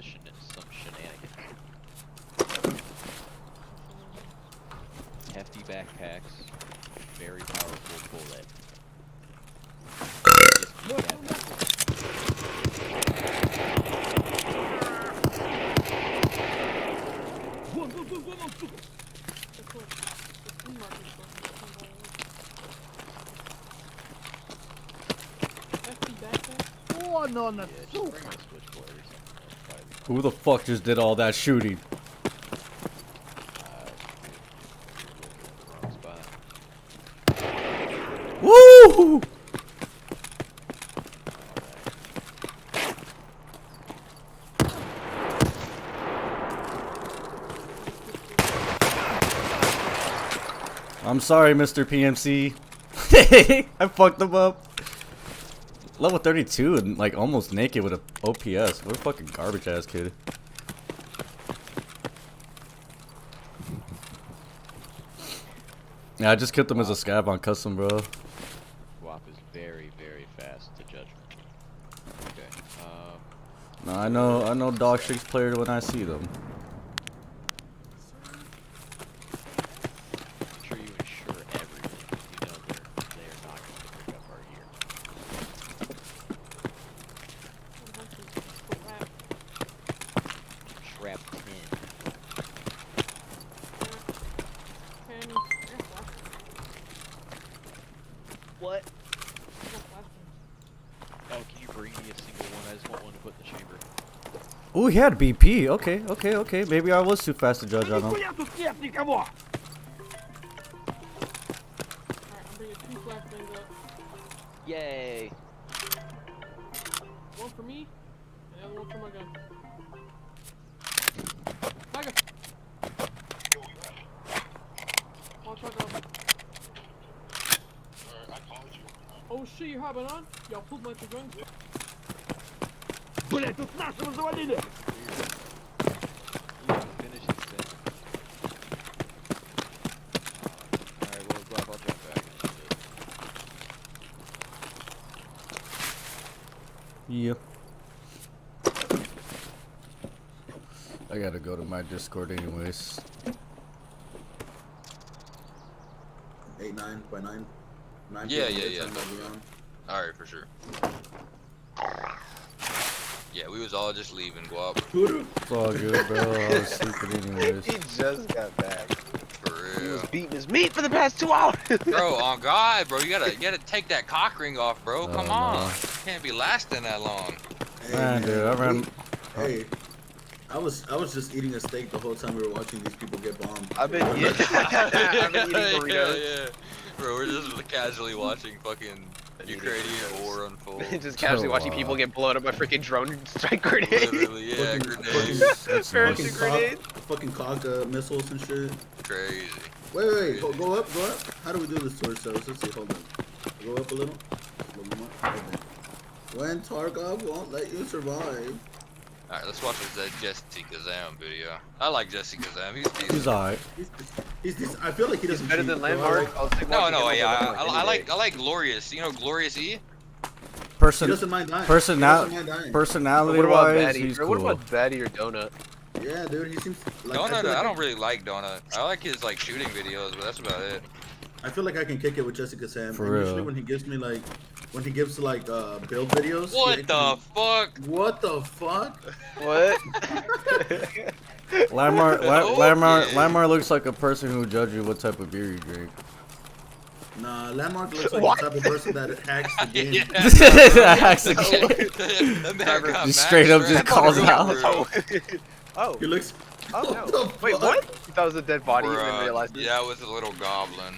proficient in some shenanigans. Hefty backpacks, very powerful bullet. Just keep that back. Oh no, Yeah, just bring my switchblade or something. Who the fuck just did all that shooting? Wrong spot. Woo! I'm sorry, Mr. PMC. I fucked him up. Level 32 and like almost naked with a OPS. What a fucking garbage ass kid. Yeah, I just killed him as a scab on custom, bro. WAP is very, very fast to judgment. Okay. No, I know dog shakes players when I see them. I'm sure you insure everything. You know they're not going to pick up our gear. Trap 10. What? Oh, can you bring me a single one? I just want one to put in the chamber. Oh, he had BP. Okay. Maybe I was too fast to judge on him. Alright, I'm bringing 2 flashbangs up. Yay! One for me, and the other one for my gun. My gun! I'll truck off. Oh shit, you're hopping on? Y'all pulled my 2 guns. Блять, тут нашего завалили! Finish this thing. Alright, well, I'll jump back. Yep. I gotta go to my Discord anyways. 8, 9 by 9. 9 Yeah. people Alright, for sure. Yeah, we was all just leaving, Guap. It's all good, bro. I was sleeping anyways. He just got back. For He real. was beating his meat for the past 2 hours. Bro, on God, bro, you gotta take that cock ring off, bro. Come Oh, on. no. You can't be lasting that long. Hey, Man, dude, I ran. Hey, I was just eating a steak the whole time we were watching these people get bombed. I've been eating burritos. Yeah. Bro, we're just casually watching fucking Ukrainian war unfold. Just casually watching people get blown up by freaking drone strike grenades. Literally, yeah, grenades. Parachute grenades. Fucking cock missiles and shit. Crazy. Wait, go up. How do we do this to ourselves? Let's see, hold on. Go up a little. More. Okay. When Tarkov won't let you survive. Alright, let's watch this Jesse Kazam video. I like Jesse Kazam. He's decent. He's alright. He's I feel like he doesn't Better cheat, than bro. Landmark. I'll take No, watching him yeah, over Landmark any day. I like Glorious. You know Glorious E? He Person, doesn't mind dying. personality, He doesn't mind dying. personality What about wise, Batty? he's What cool. about Batty or Donut? Yeah, dude, he seems like Donut, feel like I don't really like Donut. I like his like shooting videos, but that's about it. I feel like I can kick it with Jessica Sam. For and real. usually when he gives me like build videos. What the fuck? What the fuck? What? Lamar looks like a person who would judge you what type of beer you drink. Nah, Landmark looks like What? the type of person that hacks the game. Hacks the game. That man got He straight up maxed just right calls through, out. bro. Oh. He looks. Oh What no. the Wait, fuck? what? You thought it was a dead body and then Bruh, realized it? yeah, it was a little goblin.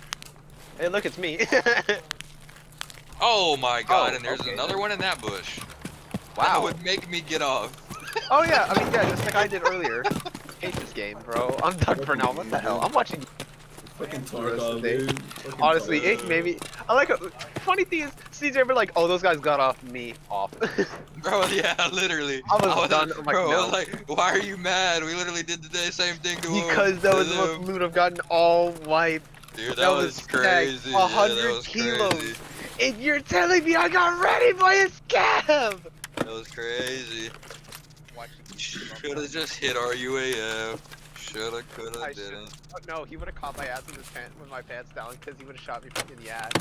Hey, look, it's me. Oh my god, Oh, and there's okay. another one in that bush. That Wow. would make me get off. Oh yeah, I mean yeah, just like I did earlier. Hate this game, bro. I'm done for now. What the hell? I'm watching. Fucking the rest of Tarkov, the day. dude. Fucking Honestly, Tarkov. it maybe. I like. Funny thing is, CJ were like, "Oh, those guys got off me off." Bro, yeah, literally. I was done. I'm like, bro, I no. was like, why are you mad? We literally did the same thing to him. Because that was the most loot I've gotten all wiped. Dude, that was crazy. 100 yeah, that was kilos. Crazy. And you're telling me I got ready by a scab? That was crazy. Shoulda just hit our UAF. Shoulda, coulda, I didn't. should. No, he would have caught my ass with his pants with my pants down because he would have shot me in the ass.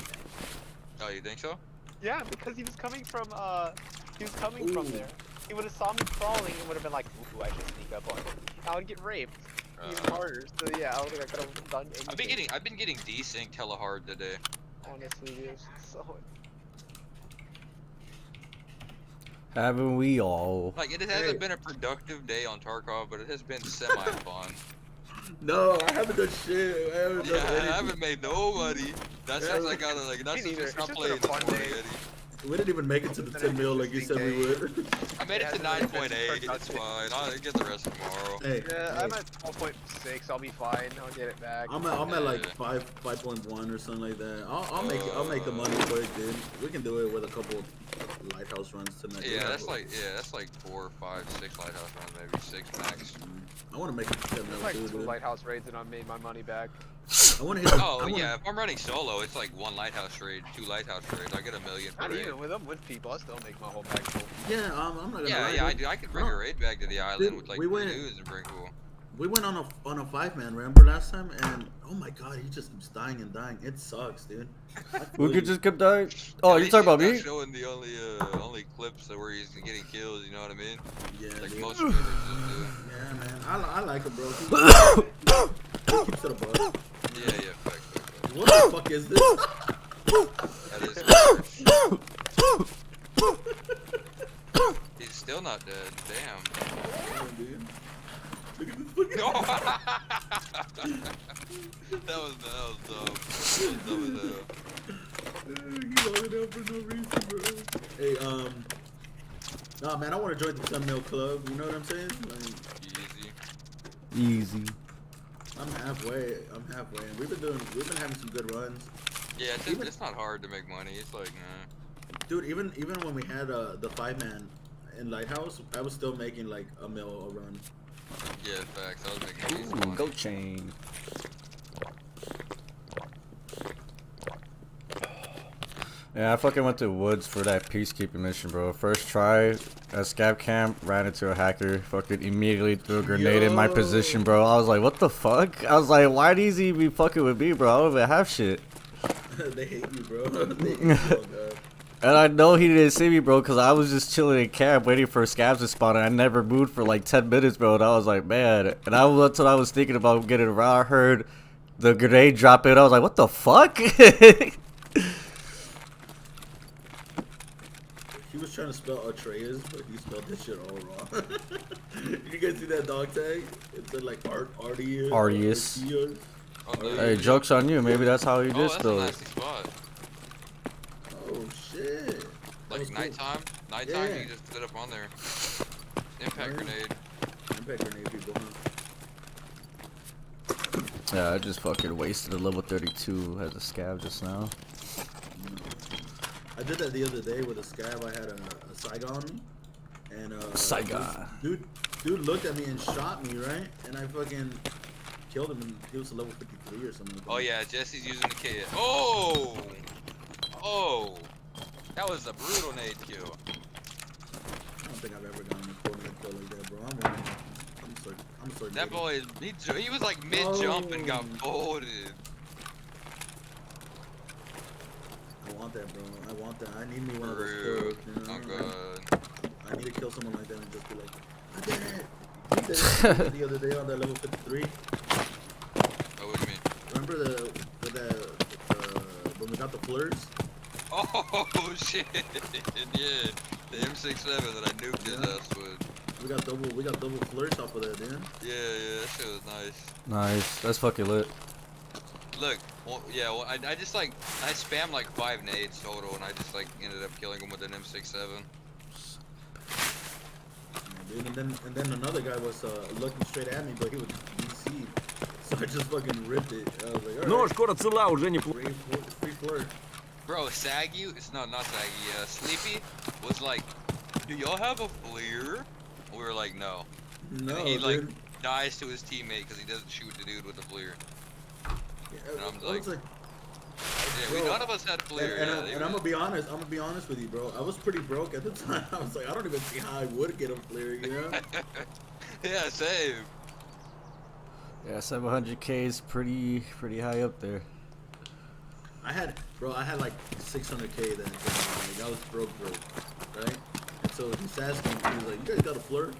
Oh, you think so? Yeah, because he was coming from from there. He would have saw me crawling and would have been like, ooh, I should sneak up on him. I would get raped even harder. So yeah, I don't think I could have done anything. I've been getting desynced hella hard today. Honestly, dude, it's so. Haven't we all? Like, it hasn't been a productive day on Tarkov, but it has been semi-fun. No, I haven't done shit. I haven't done Yeah, I anything. haven't made no money. That's Yeah, since I got like, that's Me since I neither. stopped It's playing just been a this fun morning, day. Eddie. We didn't even make it to the 10 mil like you said we would. I made it to Yeah, it's been 9.8. It's fine. I'll get the rest tomorrow. Hey, Yeah, hey, I'm at 12.6. I'll be fine. I'll get it back. I'm at like Yeah. 5.1 or something like that. I'll make the money quick, dude. We can do it with a couple lighthouse runs tonight. Yeah, that's like 4, 5, 6 lighthouse runs, maybe 6 max. I want to make it to 10 mil like too, 2 dude. lighthouse raids and I made my money back. I want to hit. Oh yeah, if I'm running solo, it's like 1 lighthouse raid, 2 lighthouse raids. I get $1 million per Not raid. even with people, I still make my whole bag full. Yeah, I'm not gonna Yeah, lie. yeah, I dude. do. I could bring a raid back to the island Dude, with like we 3 went- dudes and bring cool. We went on a 5-man, remember last time? And oh my god, he just keeps dying and dying. It sucks, dude. I feel Who you. could just keep dying? Oh, At you least talking about he's me? not showing the only clips of where he's getting kills. You know what I mean? Yeah, Like dude. most streamers just do. Yeah, man. I like him, bro. He keeps it above. Yeah, yeah, fact. What the fuck is this? That is harsh. He's still not dead. Damn. Oh, dude. Look at this fucking. No. that was dumb. That was dumb as hell. He's holding out for no reason, bro. Hey, nah, man, I want to join the 10 mil club. You know what I'm saying? Like, Easy. Easy. I'm halfway. And we've been having some good runs. Yeah, it's not hard to make money. It's like, Dude, even when we had the 5-man in Lighthouse, I was still making like $1 mil a run. yeah, facts. I was making decent Ooh, money. go chain. Yeah, I fucking went to Woods for that peacekeeping mission, bro. First try at Scab Camp, ran into a hacker, fucking immediately threw a grenade in my Yo. position, bro. I was like, what the fuck? I was like, why did he be fucking with me, bro? I don't even have shit. They hate you, bro. They hate you, oh, God. And I know he didn't see me, bro, because I was just chilling in camp waiting for scabs to spawn, and I never moved for like 10 minutes, bro. And I was like, man. And that's what I was thinking about getting around. I heard the grenade drop in. I was like, what the fuck? He was trying to spell Atreus, but he spelled this shit all wrong. You guys see that dog tag? It said like Artius. Artius. Oh, no. Hey, joke's on you. Maybe that's how he Oh, did that's a spell it. nasty spot. Oh shit. That Like was cool. nighttime, Yeah. you can just sit up on there. Impact grenade. Impact grenade people, huh? Yeah, I just fucking wasted a level 32 as a scab just now. I did that the other day with a scab. I had a Saigon, and Saigon. Dude looked at me and shot me, right? And I fucking killed him. And he was a level 53 or something. Oh yeah, Jesse's using the kit. Oh! Oh! That was a brutal nade kill. I don't think I've ever gotten a coordinate kill like that, bro. I'm so That boy, he was like mid-jump and got folded. I want that, bro. I want that. I need me one of For those real. kills. You know? Oh god. I need to kill someone like that and just be like, I did it. He did it the other day on that level 53. Oh, what do you mean? Remember when we got the flirts? Oh shit! Yeah, the M67 that I nuked his ass with. We got double flirts off of that, dude. Yeah, yeah, that shit was nice. Nice. That's fucking lit. Look, I just like, I spammed like 5 nades total and I just like ended up killing him with an M67. Dude, and then another guy was looking straight at me, but he was DC. So I just fucking ripped it. I was like, Ну, alright, скоро цела уже не пл- free flirt. Bro, Saggy, it's not Saggy, Sleepy was like, do y'all have a FLIR? We were like, no. No, And he dude. like dies to his teammate because he doesn't shoot the dude with the FLIR. Yeah, and I'm I was like, Yeah, Bro, none of us had Fleer. And, Yeah, and, they and I'm were- gonna be honest. I'm gonna be honest with you, bro. I was pretty broke at the time. I was like, I don't even see how I would get a Fleer, you know? yeah, same. Yeah, 700K is pretty high up there. I had like 600K then. Like, I was broke, right? And so he's asking, he was like, "You guys got a flirt?"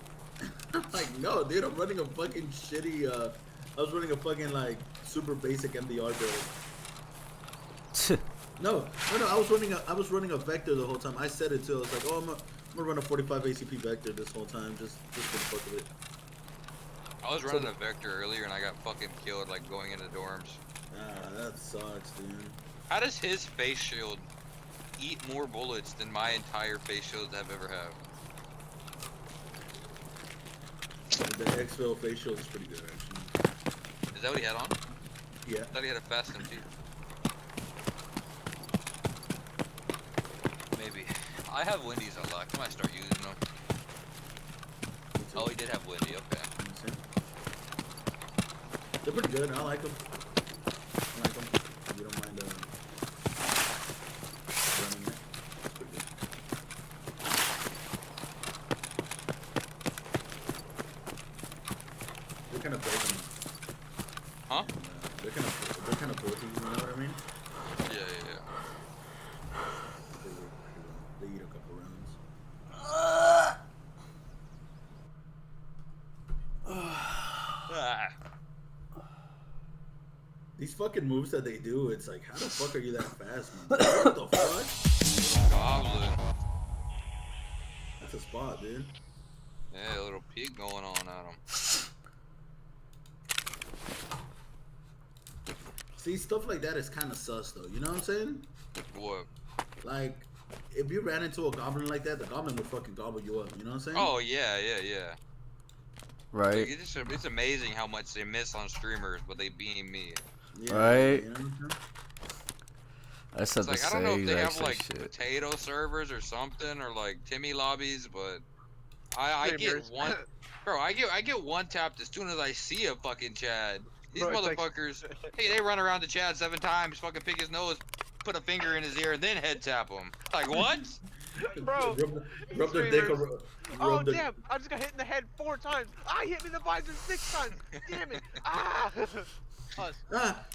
I'm like, "No, dude. I'm running a fucking shitty. I was running a fucking like super basic MDR build. No. I was running a vector the whole time. I said it too. I was like, "Oh, I'm gonna run a 45 ACP vector this whole time, just for the fuck of it." I was running a vector earlier and I got fucking killed like going into dorms. Ah, that sucks, dude. How does his face shield eat more bullets than my entire face shields have ever had? The Xville face shield is pretty good, actually. Is that what he had on? Yeah. I thought he had a fast MT. Maybe. I have Wendy's unlocked. I might start using them. Oh, he did have Wendy. Okay. They're pretty good. I like them. If you don't mind running it. It's pretty good. They're kind of broken. Huh? They're kind of bulky, you know what I mean? Yeah. They eat a couple rounds. Ah. These fucking moves that they do, it's like, how the fuck are you that fast, man? What the fuck? Goblin. That's a spot, dude. Yeah, a little peek going on at him. See, stuff like that is kind of sus, though. You know what I'm saying? What? Like, if you ran into a goblin like that, the goblin would fucking gobble you up. You know what I'm saying? Oh, yeah. Right. Like, it's amazing how much they miss on streamers, but they beam me. Yeah, Right. You know what I'm saying? I said It's the like, I don't know same if they exact have like shit. potato servers or something, or like Timmy lobbies, but I get Streamers. one, bro. I get one tapped as soon as I see a fucking Chad. These Bro, it's like- motherfuckers, hey, they run around the Chad 7 times, fucking pick his nose, put a finger in his ear, and then head tap him. Like what? Bro, Rub their dick. streamers. Oh Rub the, damn! I just got hit in the head 4 times. Ah, he hit me in the visor 6 times. Damn it! Ah! Us.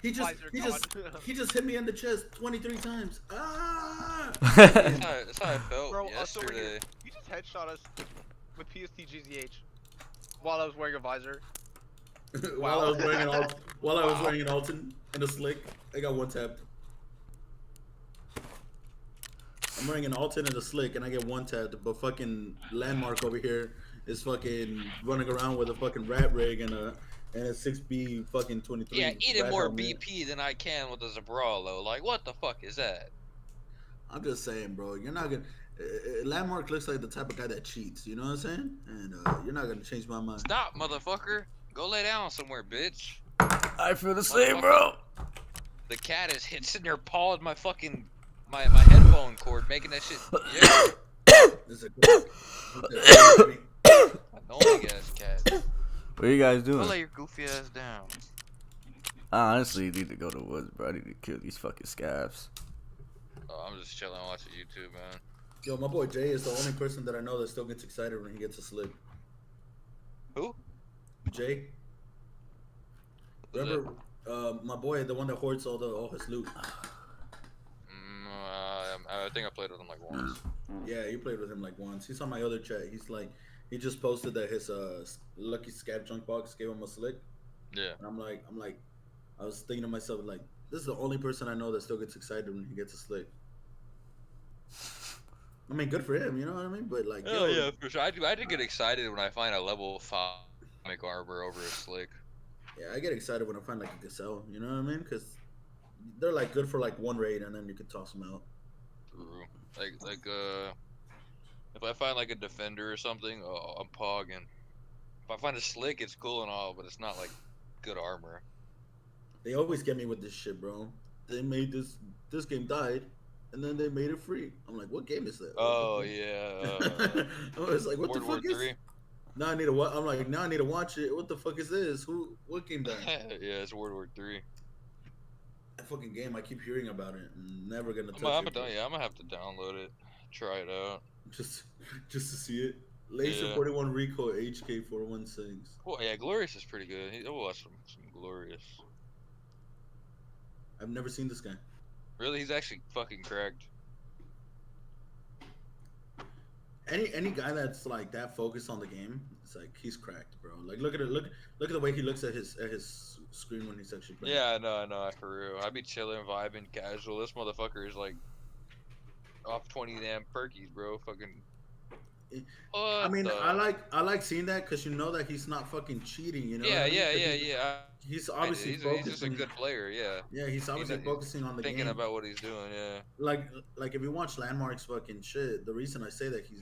he just Visor gone. hit me in the chest 23 times. Ah! That's how I felt Bro, also when yesterday. you just headshot us with PST GZH while I was wearing a visor. while I was wearing an Alton and a slick, I got one tapped. I'm wearing an Alton and a slick, and I get one tapped. But fucking Landmark over here is fucking running around with a fucking rat rig and a 6B fucking 23. Yeah, eating rat more helmet. BP than I can with a Zabralo. Like what the fuck is that? I'm just saying, bro. You're not gonna. Landmark looks like the type of guy that cheats. You know what I'm saying? And you're not gonna change my mind. Stop, motherfucker. Go lay down somewhere, bitch. I feel the same, bro. The cat is sitting there pawing my fucking my headphone cord, making that shit. Yeah, This is a annoying ass cat. What are you guys Go doing? lay your goofy ass down. I honestly need to go to the woods, bro. I need to kill these fucking scabs. Oh, I'm just chilling watching YouTube, man. Yo, my boy Jay is the only person that I know that still gets excited when he gets a slip. Who? Jay. Who's Remember, my boy, the one that hoards all his loot. I think I played with him like once. Yeah, you played with him like once. He's on my other chat. He's like, he just posted that his lucky scab junk box gave him a slick. Yeah. And I'm like, I was thinking to myself like, this is the only person I know that still gets excited when he gets a slick. I mean, good for him, you know what I mean? But like, Oh yeah, for sure. I do get excited when I find a level 5 comic arbor over a slick. Yeah, I get excited when I find like a gazelle, you know what I mean? Because they're like good for like one raid and then you can toss them out. True. Like if I find like a defender or something, I'm pogging. If I find a slick, it's cool and all, but it's not like good armor. They always get me with this shit, bro. They made this game died, and then they made it free. I'm like, what game is that? Oh yeah. I was like, what World the War fuck is? 3. Now I need to watch. I'm like, now I need to watch it. What the fuck is this? What game died? Yeah, it's World War 3. That fucking game, I keep hearing about it. I'm never gonna touch I'm it. gonna have to download it, try it out. Just to see it. Laser Yeah. 41 Rico HK 416. Oh yeah, Glorious is pretty good. I'll watch some Glorious. I've never seen this guy. Really, he's actually fucking cracked. Any guy that's like that focused on the game, it's like he's cracked, bro. Like look at it, look at the way he looks at his screen when he's actually playing. Yeah, I know, for real. I be chilling, vibing, casual. This motherfucker is like off 20 damn perkies, bro. Fucking. I What mean, the? I like seeing that because you know that he's not fucking cheating. You know? Yeah, what I mean? yeah, 'Cause yeah, yeah. He's obviously He's focusing. just a good player, yeah. Yeah, he's obviously He's focusing on the thinking game. about what he's doing, yeah. Like if you watch Landmark's fucking shit, the reason I say that he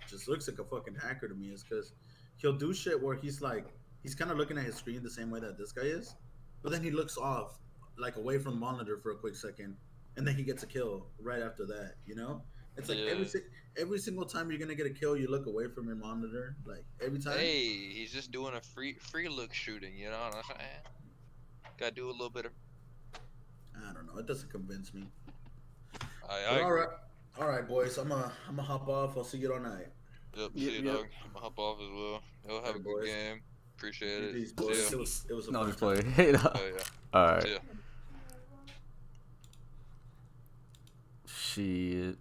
just looks like a fucking hacker to me is because he'll do shit where he's kind of looking at his screen the same way that this guy is, but then he looks off, like away from the monitor for a quick second, and then he gets a kill right after that. You know, it's like Yeah. every single time you're gonna get a kill, you look away from your monitor, like every time. Hey, he's just doing a free look shooting, you know what I'm saying? Gotta do a little bit of. I don't know. It doesn't convince me. I But agree. all right, boys. I'm gonna hop off. I'll see you all night. Yep, Yep, see you, yep. dog. I'm gonna hop off as well. Yo, have a Alright, good boys. game. Appreciate it. Peace, See boys. ya. It was a No, fun just time. play. Oh, yeah. All right. See ya. Shit.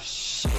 shit.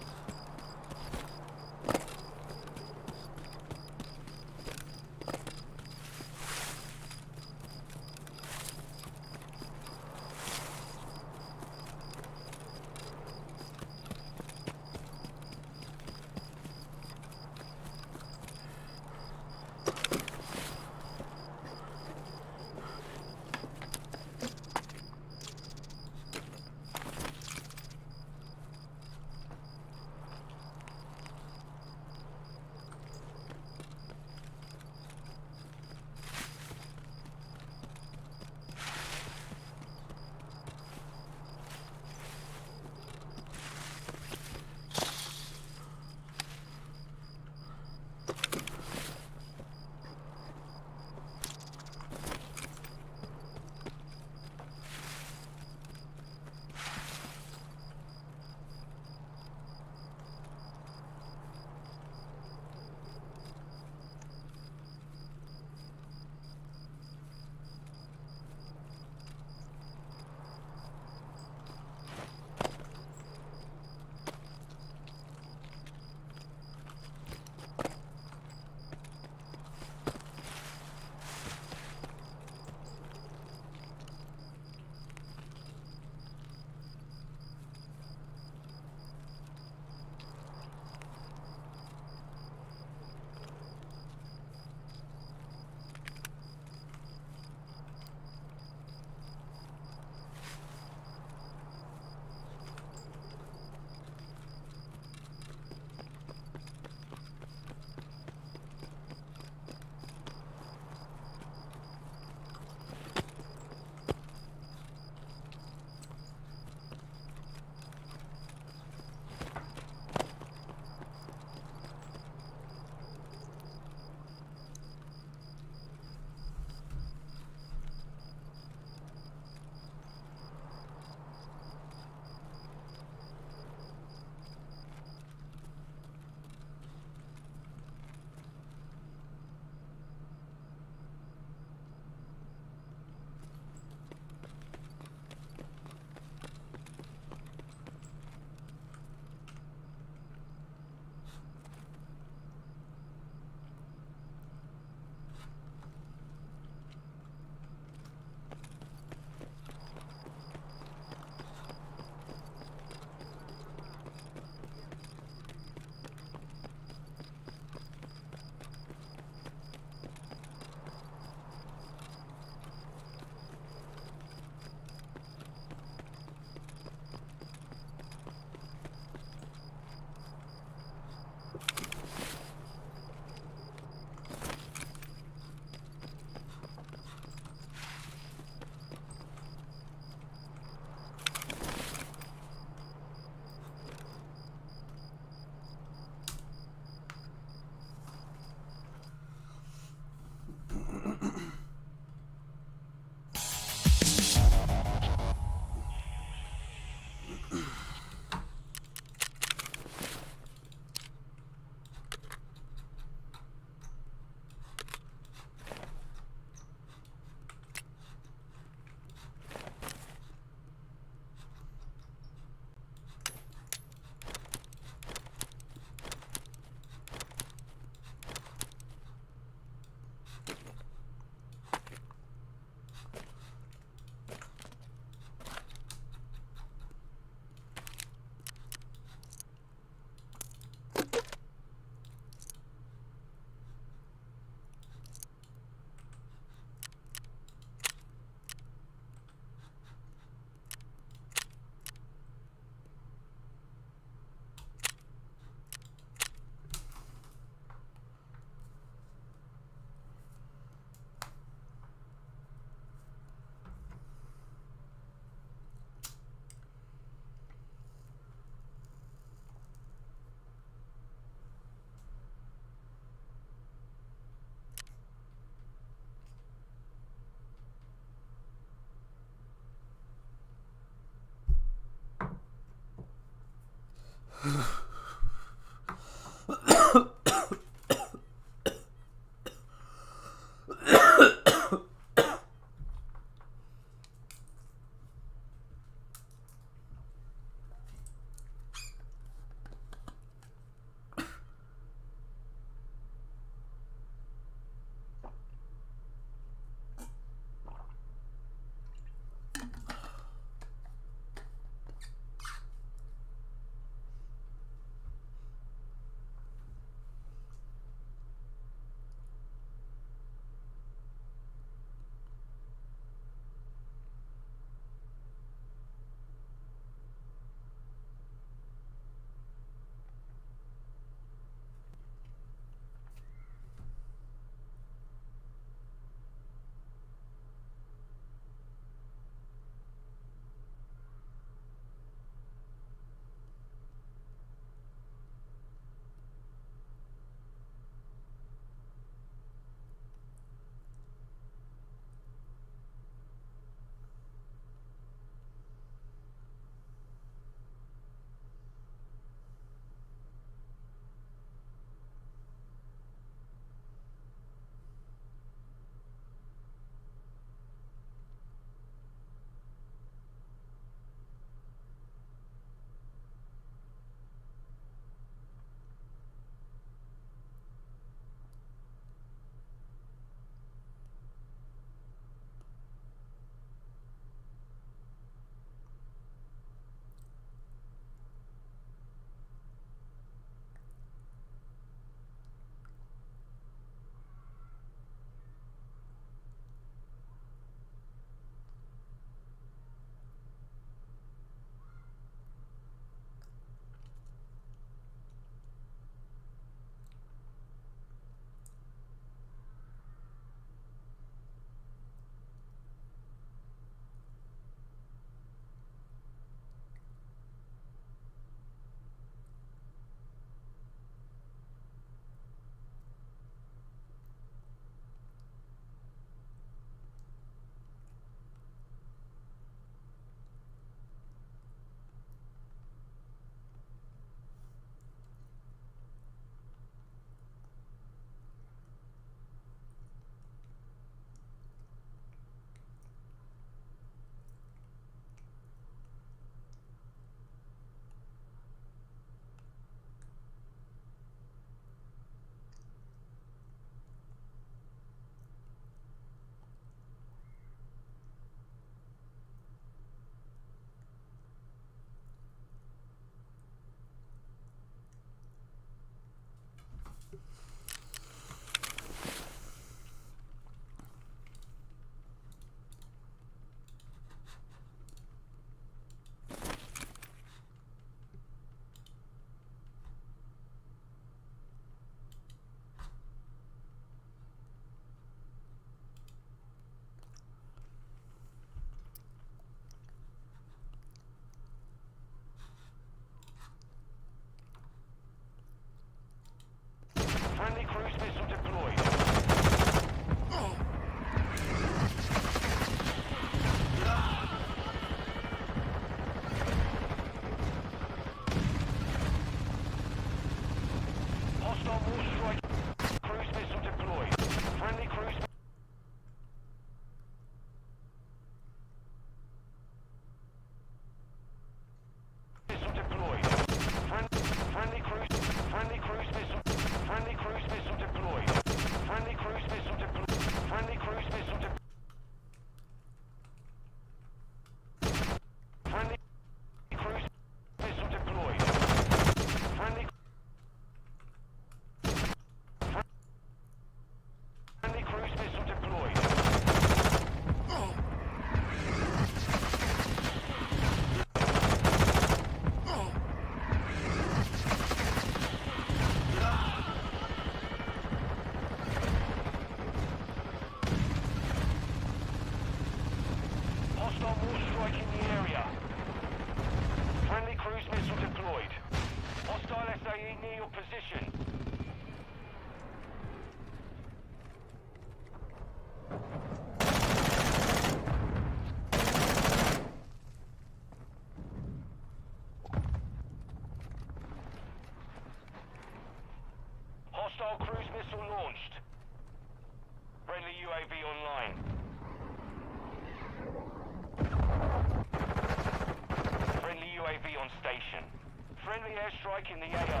airstrike in the AO.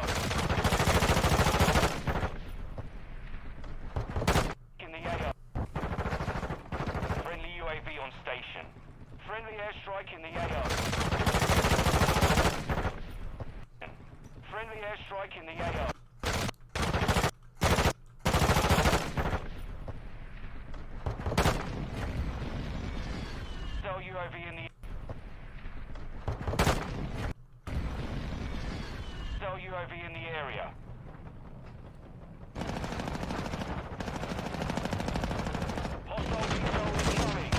In the AO. Friendly UAV on station. Friendly airstrike in the AO. Friendly airstrike in the AO. Cell UAV in the Cell UAV in the area. Hostile control incoming.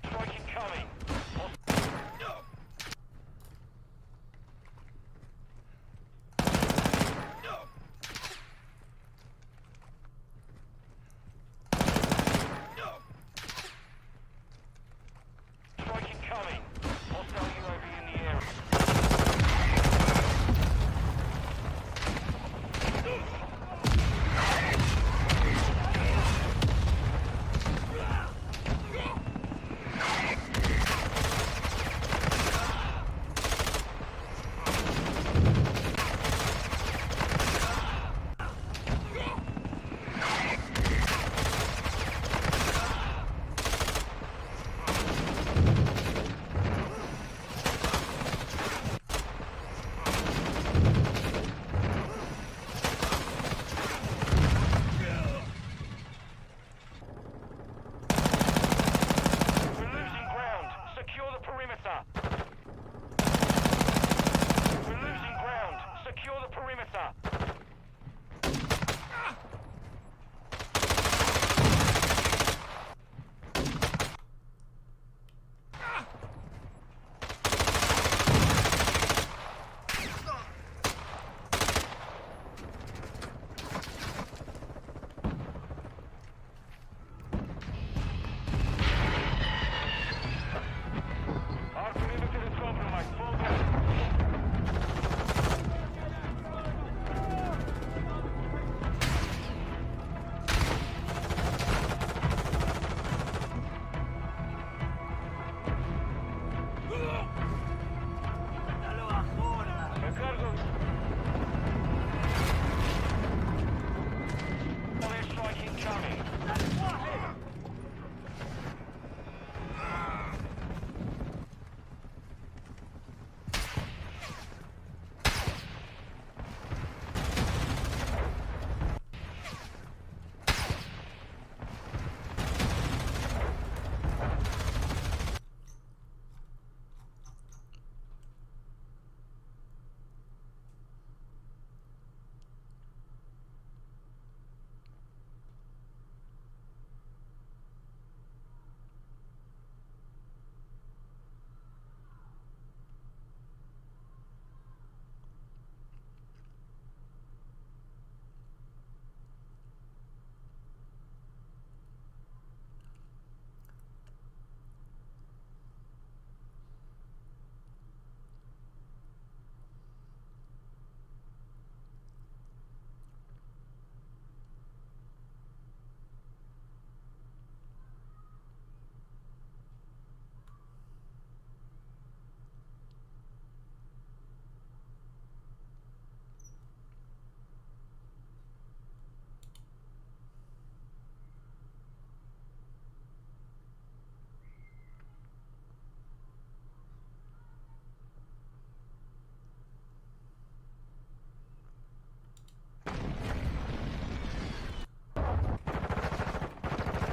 Strike incoming. Strike incoming. Hostile UAV in the area. We're losing ground. Secure the perimeter. We're losing ground. Secure the perimeter. Our perimeter is compromised. Fall back. Recargo. Airstrike incoming.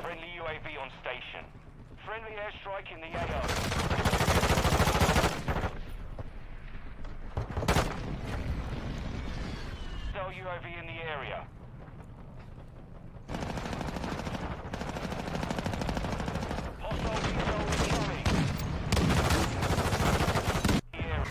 Friendly UAV on station. Friendly airstrike in the AO. Cell UAV in the area. Hostile control incoming. The area.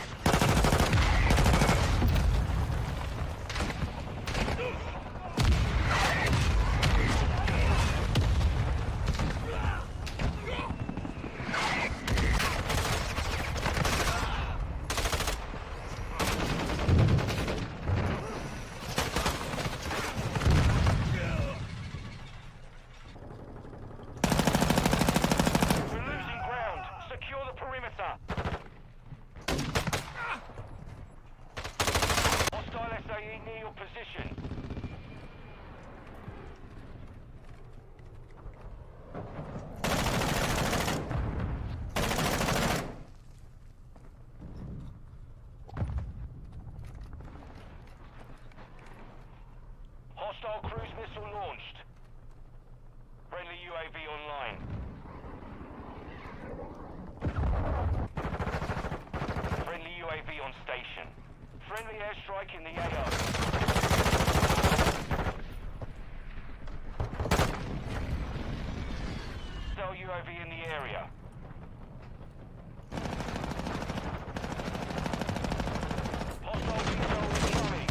UAV in the area. Hostile control incoming.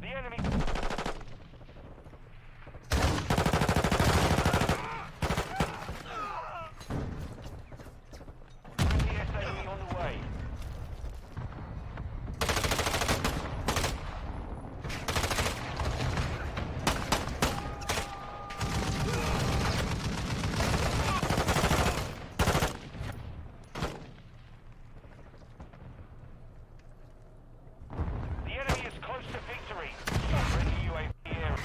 The enemy. Friendly SAE on the way. The enemy is close to victory. Friendly UAV area.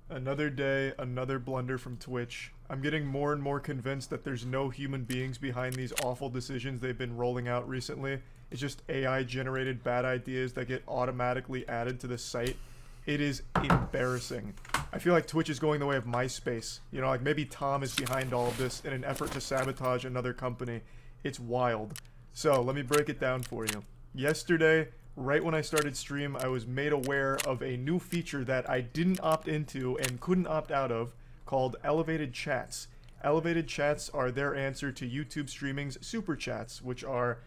Another day, another blunder from Twitch. I'm getting more and more convinced that there's no human beings behind these awful decisions they've been rolling out recently. It's just AI generated bad ideas that get automatically added to the site. It is embarrassing. I feel like Twitch is going the way of MySpace. You know, like maybe Tom is behind all of this in an effort to sabotage another company. It's wild. So, let me break it down for you. Yesterday, right when I started stream, I was made aware of a new feature that I didn't opt into and couldn't opt out of called Elevated Chats. Elevated Chats are their answer to YouTube streaming's Super Chats, which are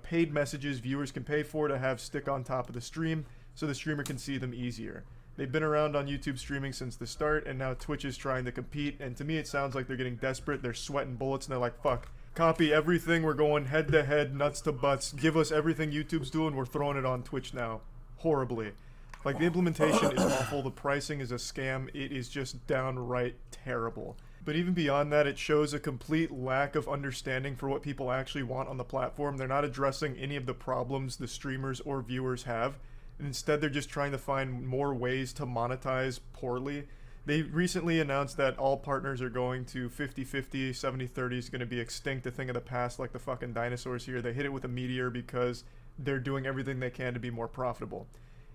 paid messages viewers can pay for to have stick on top of the stream so the streamer can see them easier. They've been around on YouTube streaming since the start, and now Twitch is trying to compete, and to me it sounds like they're getting desperate, they're sweating bullets, and they're like, fuck. Copy everything, we're going head to head, nuts to butts. Give us everything YouTube's doing, we're throwing it on Twitch now. Horribly. Like, the implementation is awful, the pricing is a scam, it is just downright terrible. But even beyond that, it shows a complete lack of understanding for what people actually want on the platform. They're not addressing any of the problems the streamers or viewers have. Instead, they're just trying to find more ways to monetize poorly. They recently announced that all partners are going to 50-50, 70-30 is going to be extinct, a thing of the past like the fucking dinosaurs here. They hit it with a meteor because they're doing everything they can to be more profitable.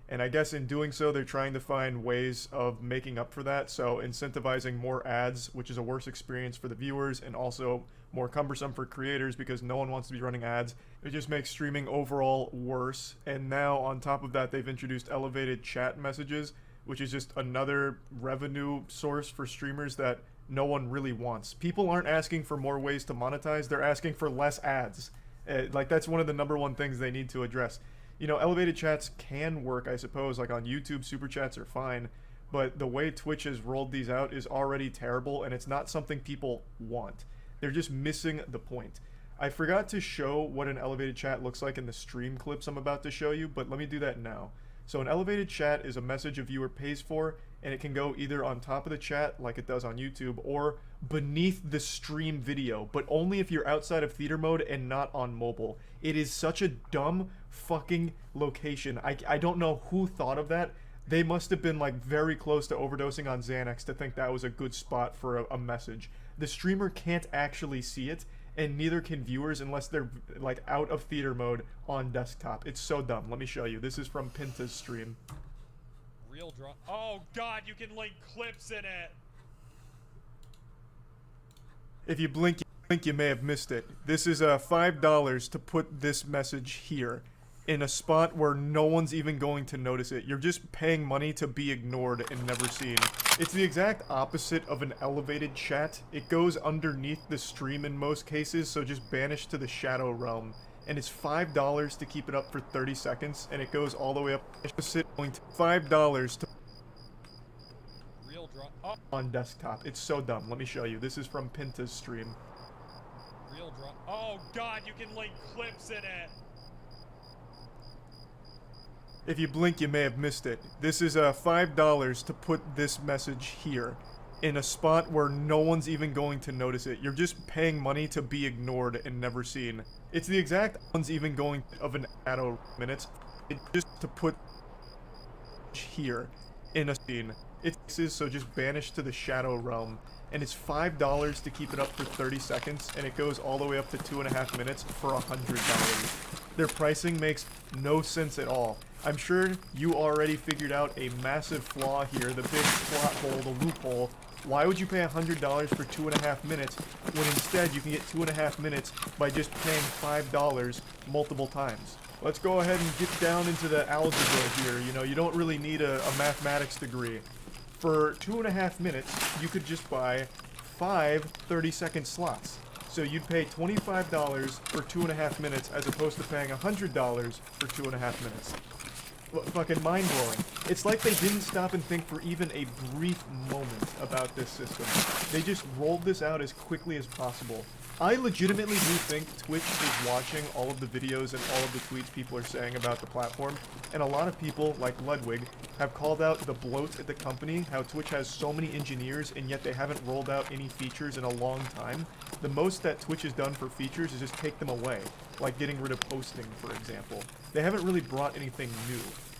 And I guess in doing so, they're trying to find ways of making up for that. So incentivizing more ads, which is a worse experience for the viewers and also more cumbersome for creators because no one wants to be running ads. It just makes streaming overall worse. And now on top of that, they've introduced elevated chat messages, which is just another revenue source for streamers that no one really wants. People aren't asking for more ways to monetize, they're asking for less ads. Like, that's one of the #1 things they need to address. You know, elevated chats can work, I suppose, like on YouTube, super chats are fine, but the way Twitch has rolled these out is already terrible, and it's not something people want. They're just missing the point. I forgot to show what an elevated chat looks like in the stream clips I'm about to show you, but let me do that now. So an elevated chat is a message a viewer pays for, and it can go either on top of the chat, like it does on YouTube, or beneath the stream video, but only if you're outside of theater mode and not on mobile. It is such a dumb fucking location. I don't know who thought of that. They must have been like very close to overdosing on Xanax to think that was a good spot for a message. The streamer can't actually see it, and neither can viewers unless they're like out of theater mode on desktop. It's so dumb. Let me show you. This is from Pinta's stream. Real draw. Oh god, you can link clips in it. If you blink, you may have missed it. This is $5 to put this message here in a spot where no one's even going to notice it. You're just paying money to be ignored and never seen. It's the exact opposite of an elevated chat. It goes underneath the stream in most cases, so just banished to the shadow realm. and it's $5 to keep it up for 30 seconds, and it goes all the way up. It's $5 to Real draw. Oh, on desktop. It's so dumb. Let me show you. This is from Pinta's stream. real draw. Oh God, you can link clips in it. If you blink, you may have missed it. This is $5 to put this message here in a spot where no one's even going to notice it. You're just paying money to be ignored and never seen. It's the exact one's even going of an shadow minutes. It's just to put here in a scene. It's so just banished to the shadow realm. And it's $5 to keep it up for 30 seconds, and it goes all the way up to 2.5 minutes for $100. Their pricing makes no sense at all. I'm sure you already figured out a massive flaw here, the big plot hole, the loophole. Why would you pay $100 for 2.5 minutes when instead you can get 2.5 minutes by just paying $5 multiple times? Let's go ahead and get down into the algebra here. You know, you don't really need a mathematics degree. For 2.5 minutes, you could just buy 5 30-second slots. So you'd pay $25 for 2.5 minutes as opposed to paying $100 for 2.5 minutes. Fucking mind-blowing. It's like they didn't stop and think for even a brief moment about this system. They just rolled this out as quickly as possible. I legitimately do think Twitch is watching all of the videos and all of the tweets people are saying about the platform, and a lot of people, like Ludwig, have called out the bloat at the company, how Twitch has so many engineers and yet they haven't rolled out any features in a long time. The most that Twitch has done for features is just take them away, like getting rid of posting, for example. They haven't really brought anything new.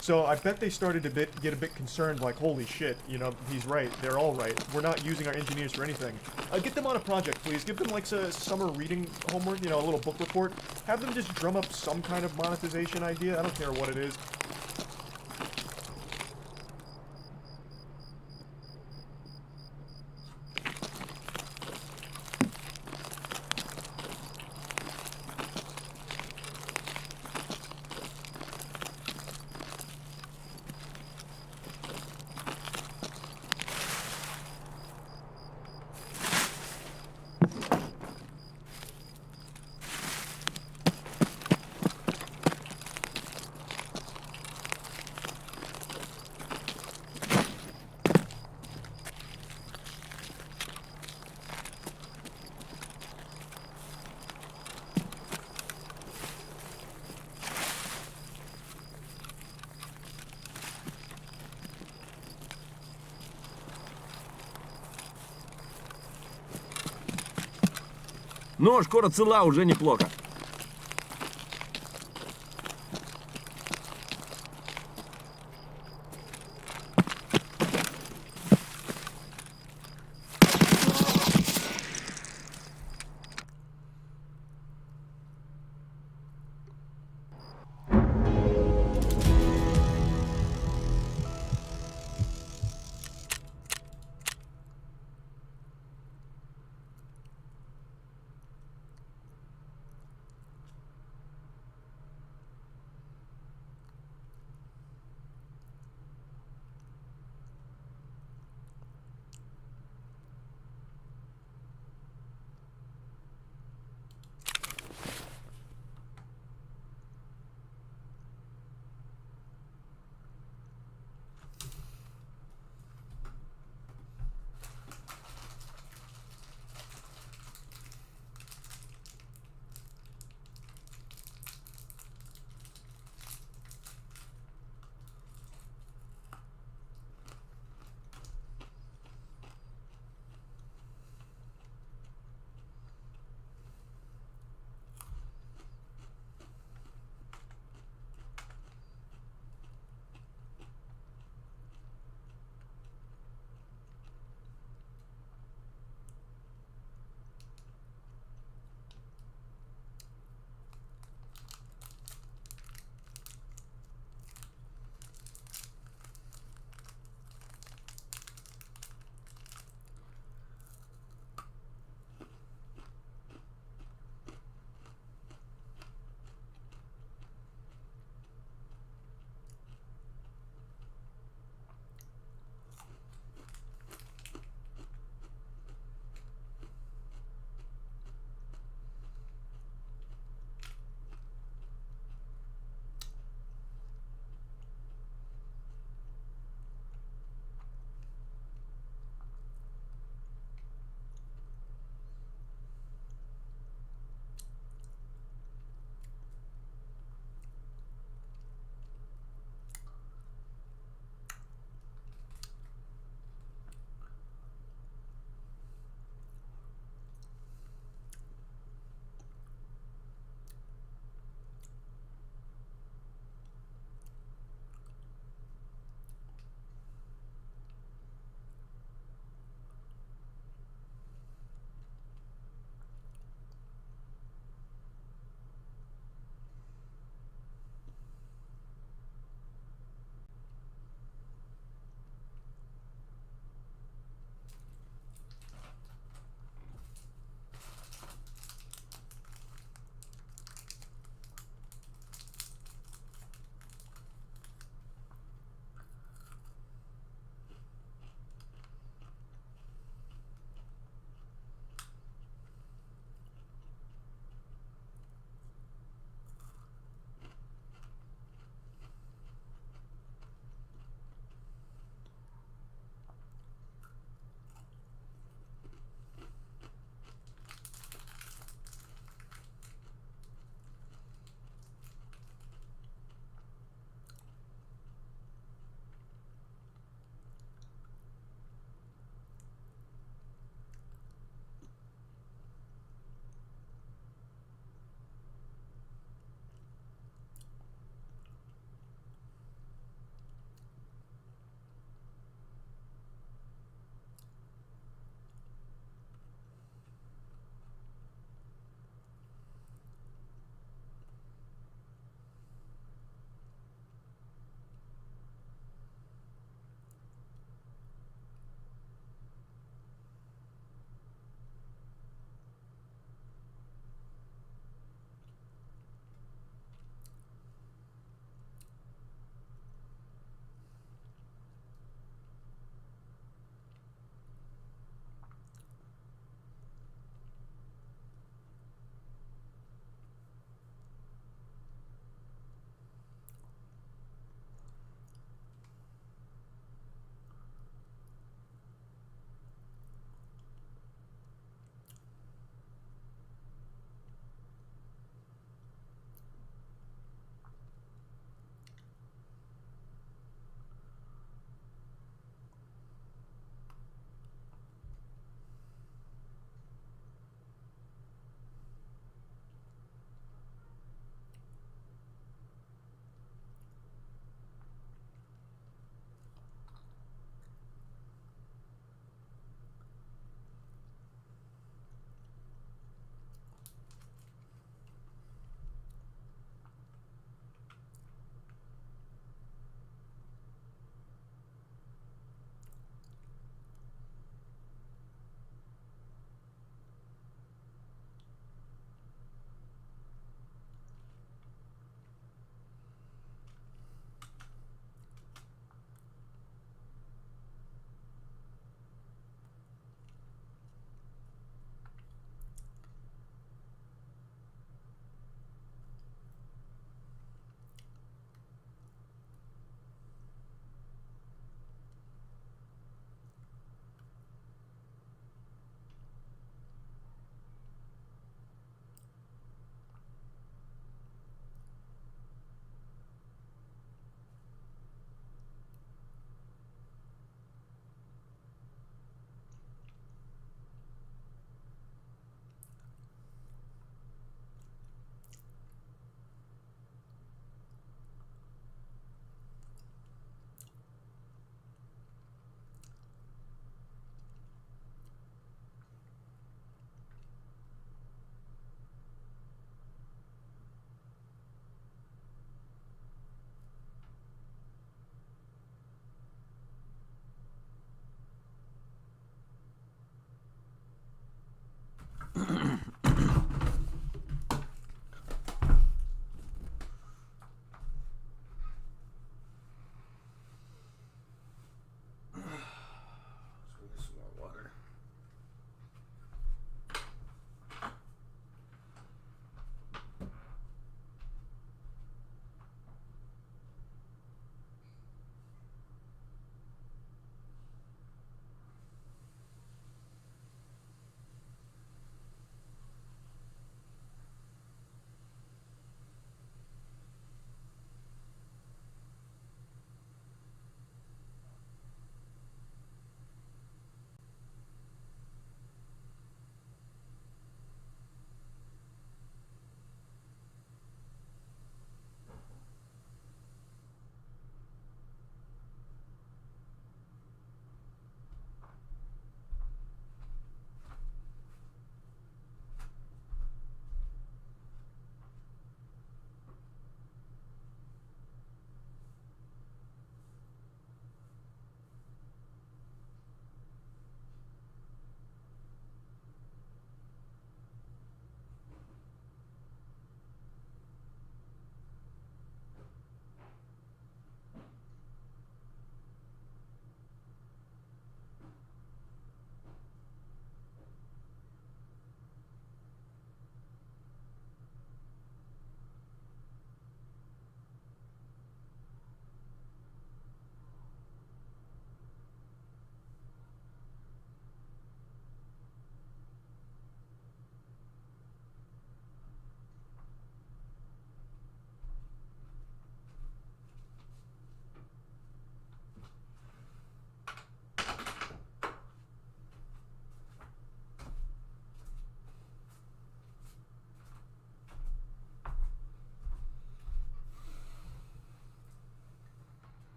So I bet they started to get a bit concerned, like, holy shit, you know, he's right, they're all right. We're not using our engineers for anything. Get them on a project, please. Give them, like, a summer reading homework, you know, a little book report. Have them just drum up some kind of monetization idea. I don't care what it is. Но шкура цела уже неплохо.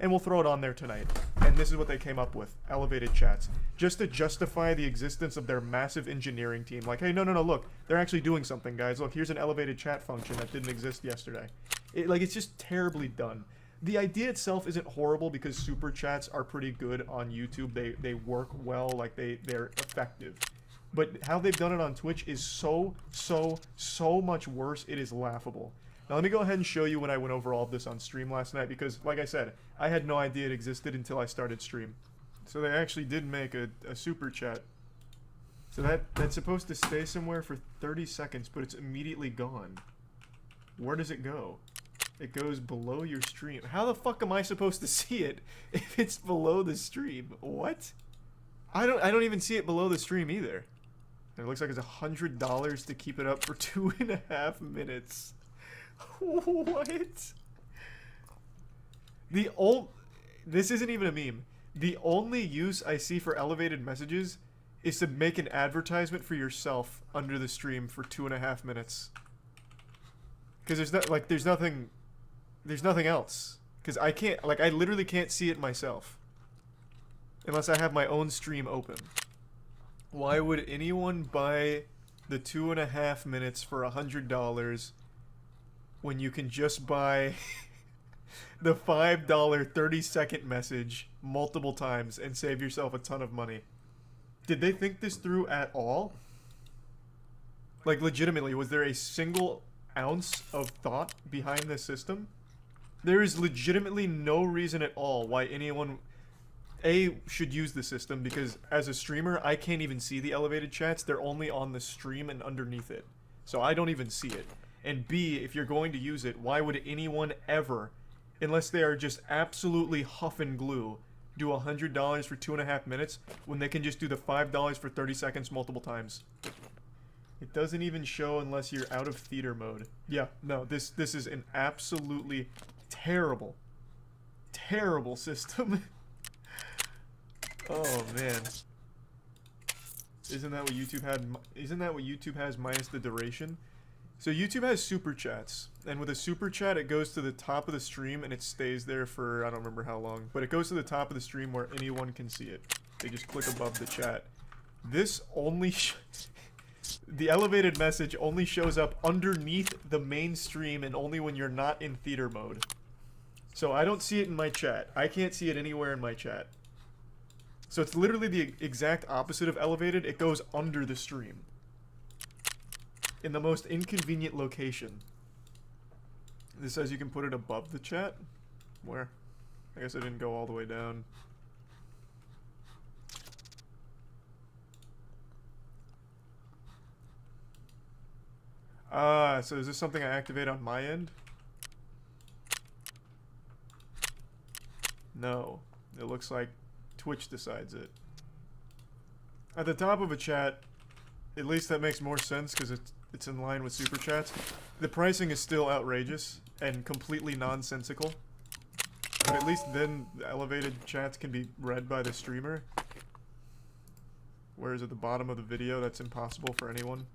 and we'll throw it on there tonight. And this is what they came up with: elevated chats, just to justify the existence of their massive engineering team. Like, hey, no, look, they're actually doing something, guys. Look, here's an elevated chat function that didn't exist yesterday. It's just terribly done. The idea itself isn't horrible because super chats are pretty good on YouTube. They work well, like they're effective. But how they've done it on Twitch is so much worse. It is laughable. Now let me go ahead and show you when I went over all of this on stream last night, because like I said, I had no idea it existed until I started stream. So they actually did make a super chat. So that's supposed to stay somewhere for 30 seconds, but it's immediately gone. Where does it go? It goes below your stream. How the fuck am I supposed to see it if it's below the stream? What? I don't even see it below the stream either. And it looks like it's $100 to keep it up for 2.5 minutes. What? This isn't even a meme. The only use I see for elevated messages is to make an advertisement for yourself under the stream for 2.5 minutes. Because there's nothing else. Because I literally can't see it myself. Unless I have my own stream open. Why would anyone buy the 2.5 minutes for $100 when you can just buy the $5 30-second message multiple times and save yourself a ton of money? Did they think this through at all? Like, legitimately, was there a single ounce of thought behind this system? There is legitimately no reason at all why anyone should use the system, because as a streamer, I can't even see the elevated chats. They're only on the stream and underneath it. So I don't even see it. And B, if you're going to use it, why would anyone ever, unless they are just absolutely huff and glue, do $100 for 2.5 minutes when they can just do the $5 for 30 seconds multiple times? It doesn't even show unless you're out of theater mode. Yeah, no, this is an absolutely terrible system. Oh man. Isn't that what YouTube had? Isn't that what YouTube has minus the duration? So YouTube has super chats, and with a super chat it goes to the top of the stream and it stays there for I don't remember how long, but it goes to the top of the stream where anyone can see it. They just click above the chat. This only the elevated message only shows up underneath the main stream and only when you're not in theater mode. So I don't see it in my chat. I can't see it anywhere in my chat. So it's literally the exact opposite of elevated. It goes under the stream. In the most inconvenient location. This says you can put it above the chat. Where? I guess I didn't go all the way down. So is this something I activate on my end? No. It looks like Twitch decides it. At the top of a chat, at least that makes more sense because it's in line with super chats. The pricing is still outrageous and completely nonsensical. But at least then the elevated chats can be read by the streamer. Whereas at the bottom of the video, that's impossible for anyone.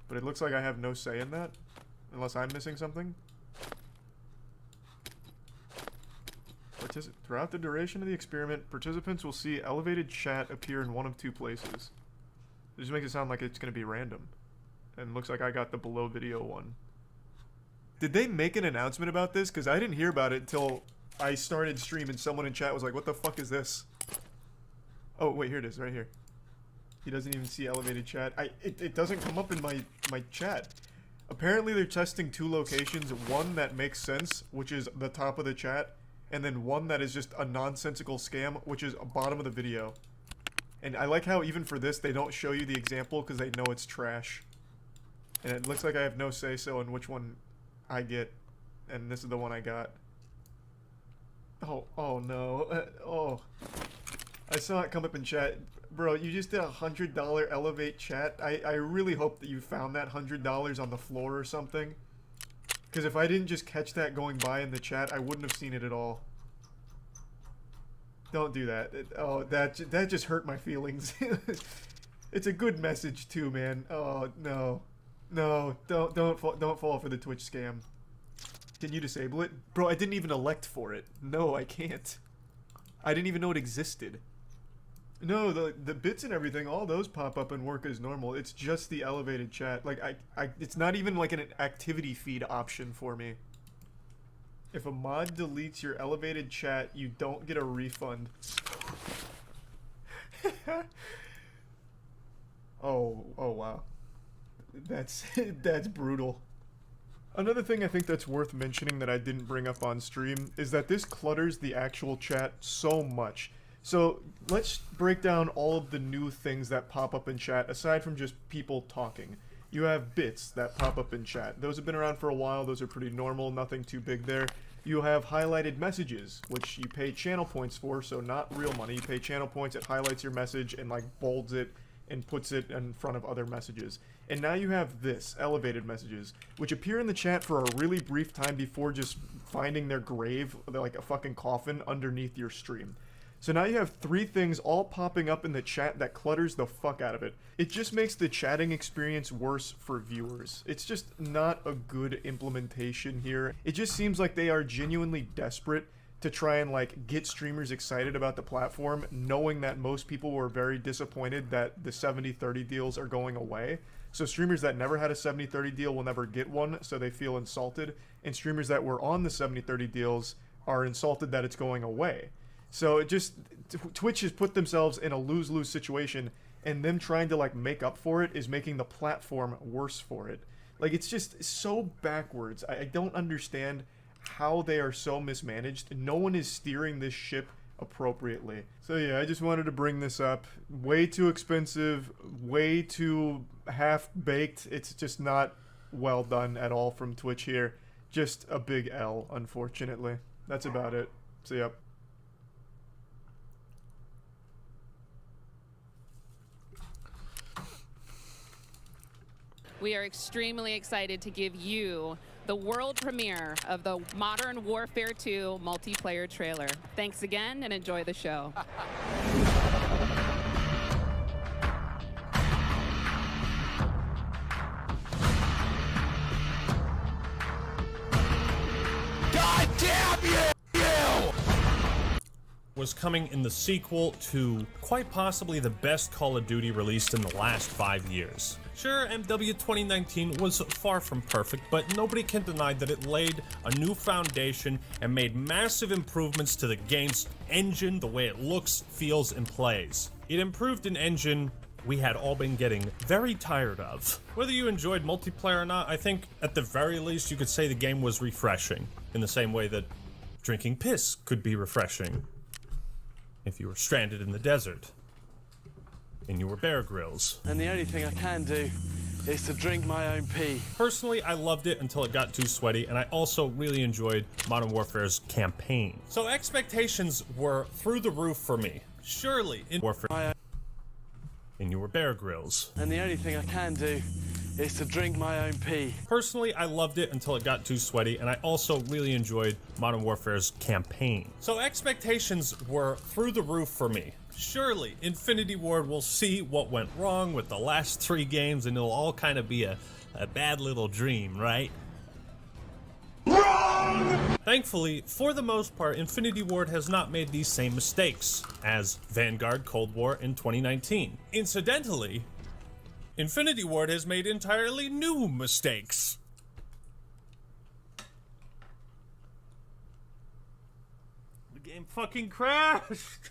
But it looks like I have no say in that, unless I'm missing something. Throughout the duration of the experiment, participants will see elevated chat appear in one of two places. It just makes it sound like it's going to be random. And looks like I got the below video one. Did they make an announcement about this? Because I didn't hear about it until I started stream and someone in chat was like, what the fuck is this? Oh, wait, here it is, right here. He doesn't even see elevated chat. It doesn't come up in my chat. Apparently they're testing two locations. One that makes sense, which is the top of the chat. And then one that is just a nonsensical scam, which is bottom of the video. And I like how even for this, they don't show you the example because they know it's trash. And it looks like I have no say-so in which one I get. And this is the one I got. Oh no. Oh. I saw it come up in chat. Bro, you just did a $100 elevate chat. I really hope that you found that $100 on the floor or something. Because if I didn't just catch that going by in the chat, I wouldn't have seen it at all. Don't do that. That just hurt my feelings. It's a good message too, man. Oh no, no, don't fall for the Twitch scam. Can you disable it? Bro, I didn't even elect for it. No, I can't. I didn't even know it existed. No, the bits and everything, all those pop up and work as normal. It's just the elevated chat. Like, it's not even like an activity feed option for me. If a mod deletes your elevated chat, you don't get a refund. Oh wow. That's brutal. Another thing I think that's worth mentioning that I didn't bring up on stream is that this clutters the actual chat so much. So let's break down all of the new things that pop up in chat aside from just people talking. You have bits that pop up in chat. Those have been around for a while. Those are pretty normal. Nothing too big there. You have highlighted messages, which you pay channel points for, so not real money. You pay channel points, it highlights your message and like bolds it and puts it in front of other messages. And now you have this, elevated messages, which appear in the chat for a really brief time before just finding their grave, like a fucking coffin, underneath your stream. So now you have 3 things all popping up in the chat that clutters the fuck out of it. It just makes the chatting experience worse for viewers. It's just not a good implementation here. It just seems like they are genuinely desperate to try and like get streamers excited about the platform, knowing that most people were very disappointed that the 70-30 deals are going away. So streamers that never had a 70-30 deal will never get one, so they feel insulted. And streamers that were on the 70-30 deals are insulted that it's going away. So it just, Twitch has put themselves in a lose-lose situation, and them trying to like make up for it is making the platform worse for it. Like, it's just so backwards. I don't understand how they are so mismanaged. No one is steering this ship appropriately. So yeah, I just wanted to bring this up. Way too expensive, way too half-baked. It's just not well done at all from Twitch here. Just a big L, unfortunately. That's about it. So yep. We are extremely excited to give you the world premiere of the Modern Warfare 2 multiplayer trailer. Thanks again and enjoy the show. God damn you! Was coming in the sequel to quite possibly the best Call of Duty released in the last 5 years. Sure, MW 2019 was far from perfect, but nobody can deny that it laid a new foundation and made massive improvements to the game's engine, the way it looks, feels, and plays. It improved an engine we had all been getting very tired of. Whether you enjoyed multiplayer or not, I think at the very least you could say the game was refreshing, in the same way that drinking piss could be refreshing if you were stranded in the desert and you were Bear Grylls. And the only thing I can do is to drink my own pee. Personally, I loved it until it got too sweaty, and I also really enjoyed Modern Warfare's campaign. So expectations were through the roof for me. Surely in Warfare and you were Bear Grylls. And the only thing I can do is to drink my own pee. Personally, I loved it until it got too sweaty, and I also really enjoyed Modern Warfare's campaign. So expectations were through the roof for me. Surely, Infinity Ward will see what went wrong with the last 3 games, and it'll all kind of be a bad little dream, right? Wrong! Thankfully, for the most part, Infinity Ward has not made these same mistakes as Vanguard Cold War in 2019. Incidentally, Infinity Ward has made entirely new mistakes. The game fucking crashed.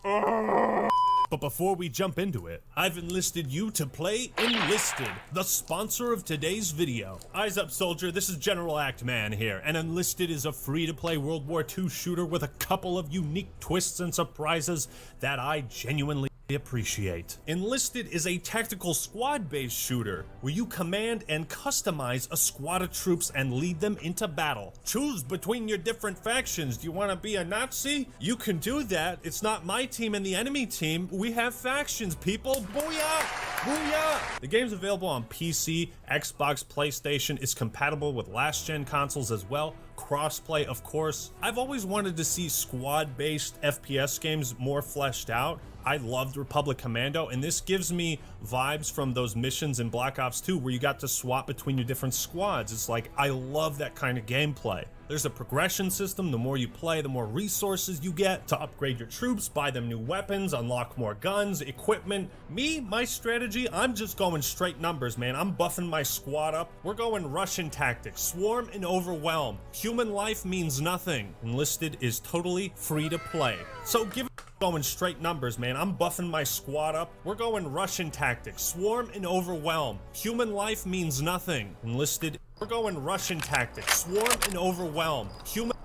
But before we jump into it, I've enlisted you to play Enlisted, the sponsor of today's video. Eyes up, soldier, this is General Act Man here, and Enlisted is a free-to-play World War II shooter with a couple of unique twists and surprises that I genuinely appreciate. Enlisted is a tactical squad-based shooter where you command and customize a squad of troops and lead them into battle. Choose between your different factions. Do you want to be a Nazi? You can do that. It's not my team and the enemy team. We have factions, people. Booyah! Booyah! The game's available on PC, Xbox, PlayStation. It's compatible with last-gen consoles as well. Crossplay, of course. I've always wanted to see squad-based FPS games more fleshed out. I loved Republic Commando, and this gives me vibes from those missions in Black Ops 2 where you got to swap between your different squads. It's like, I love that kind of gameplay. There's a progression system. The more you play, the more resources you get to upgrade your troops, buy them new weapons, unlock more guns, equipment. Me, my strategy, I'm just going straight numbers, man. I'm buffing my squad up. We're going Russian tactics, swarm and overwhelm. Human life means nothing. Enlisted is totally free to play. So give it going straight numbers, man. I'm buffing my squad up. We're going Russian tactics, swarm and overwhelm. Human life means nothing. Enlisted. We're going Russian tactics, swarm and overwhelm. Human.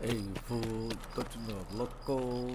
Hey, fool, don't you know, loco?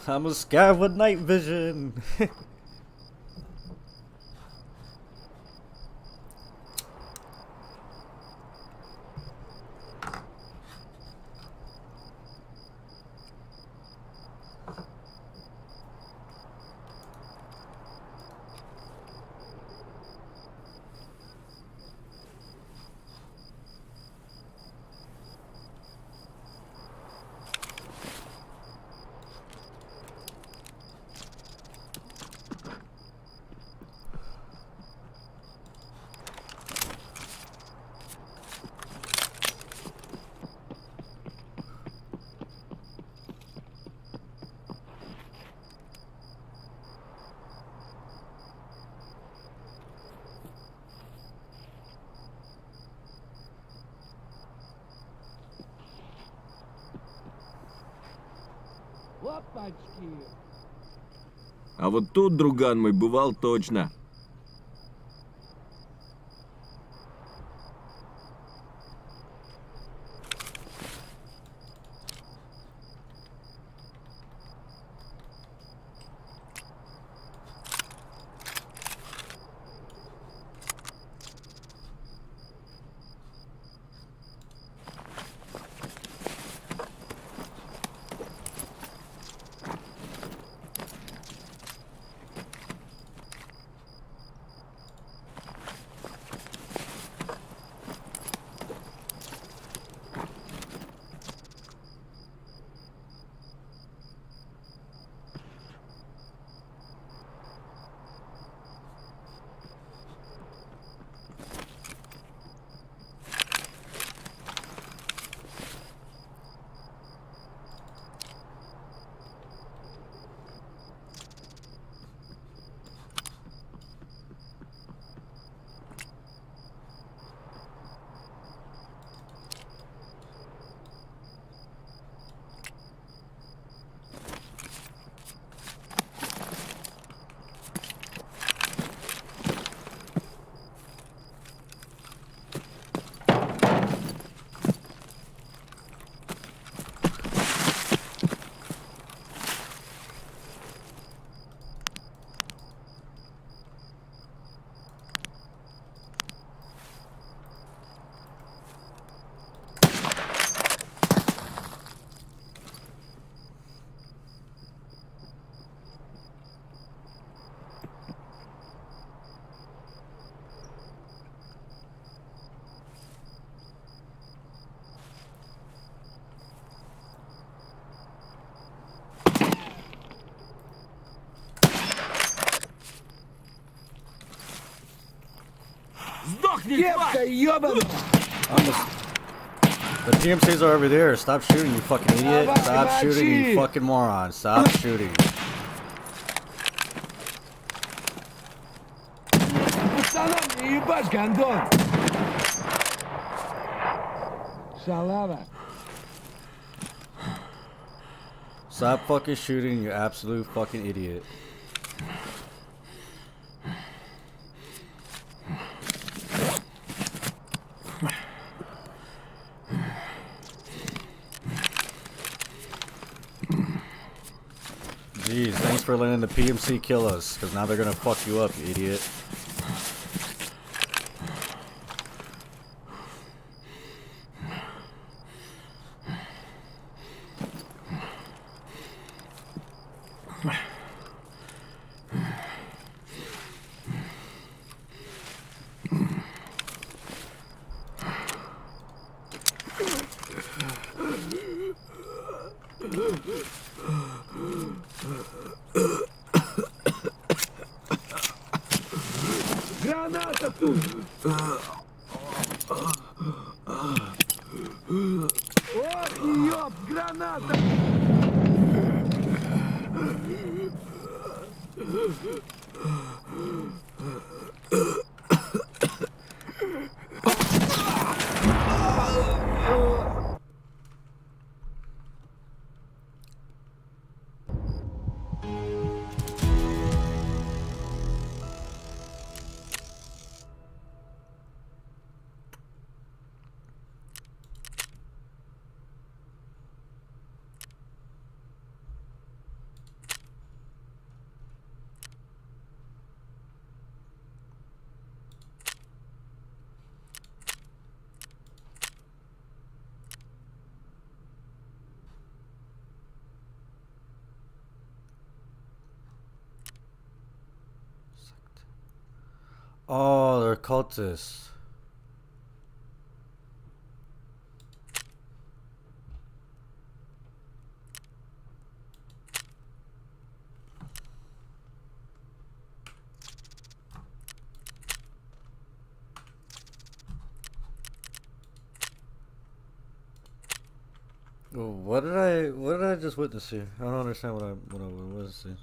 I'm a scav with night vision. А вот тут, друган мой, бывал точно. The PMCs are over there. Stop shooting, you fucking idiot. Stop shooting, you fucking moron. Stop shooting. Stop fucking shooting, you absolute fucking idiot. Jeez, thanks for letting the PMC kill us, because now they're gonna fuck you up, you idiot. Oh, they're cultists. What did I just witness here? I don't understand what I was seeing.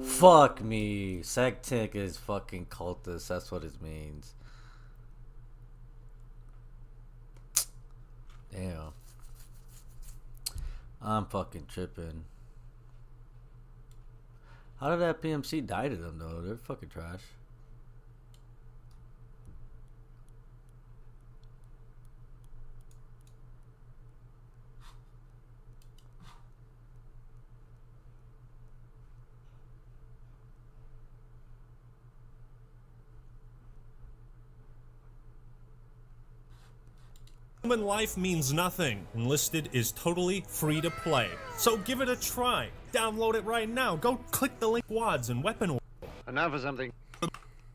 Fuck me. Sectic is fucking cultist. That's what it means. Damn. I'm fucking tripping. How did that PMC die to them though? They're fucking trash. Human life means nothing. Enlisted is totally free to play. So give it a try. Download it right now. Go click the link quads and weapon. And now for something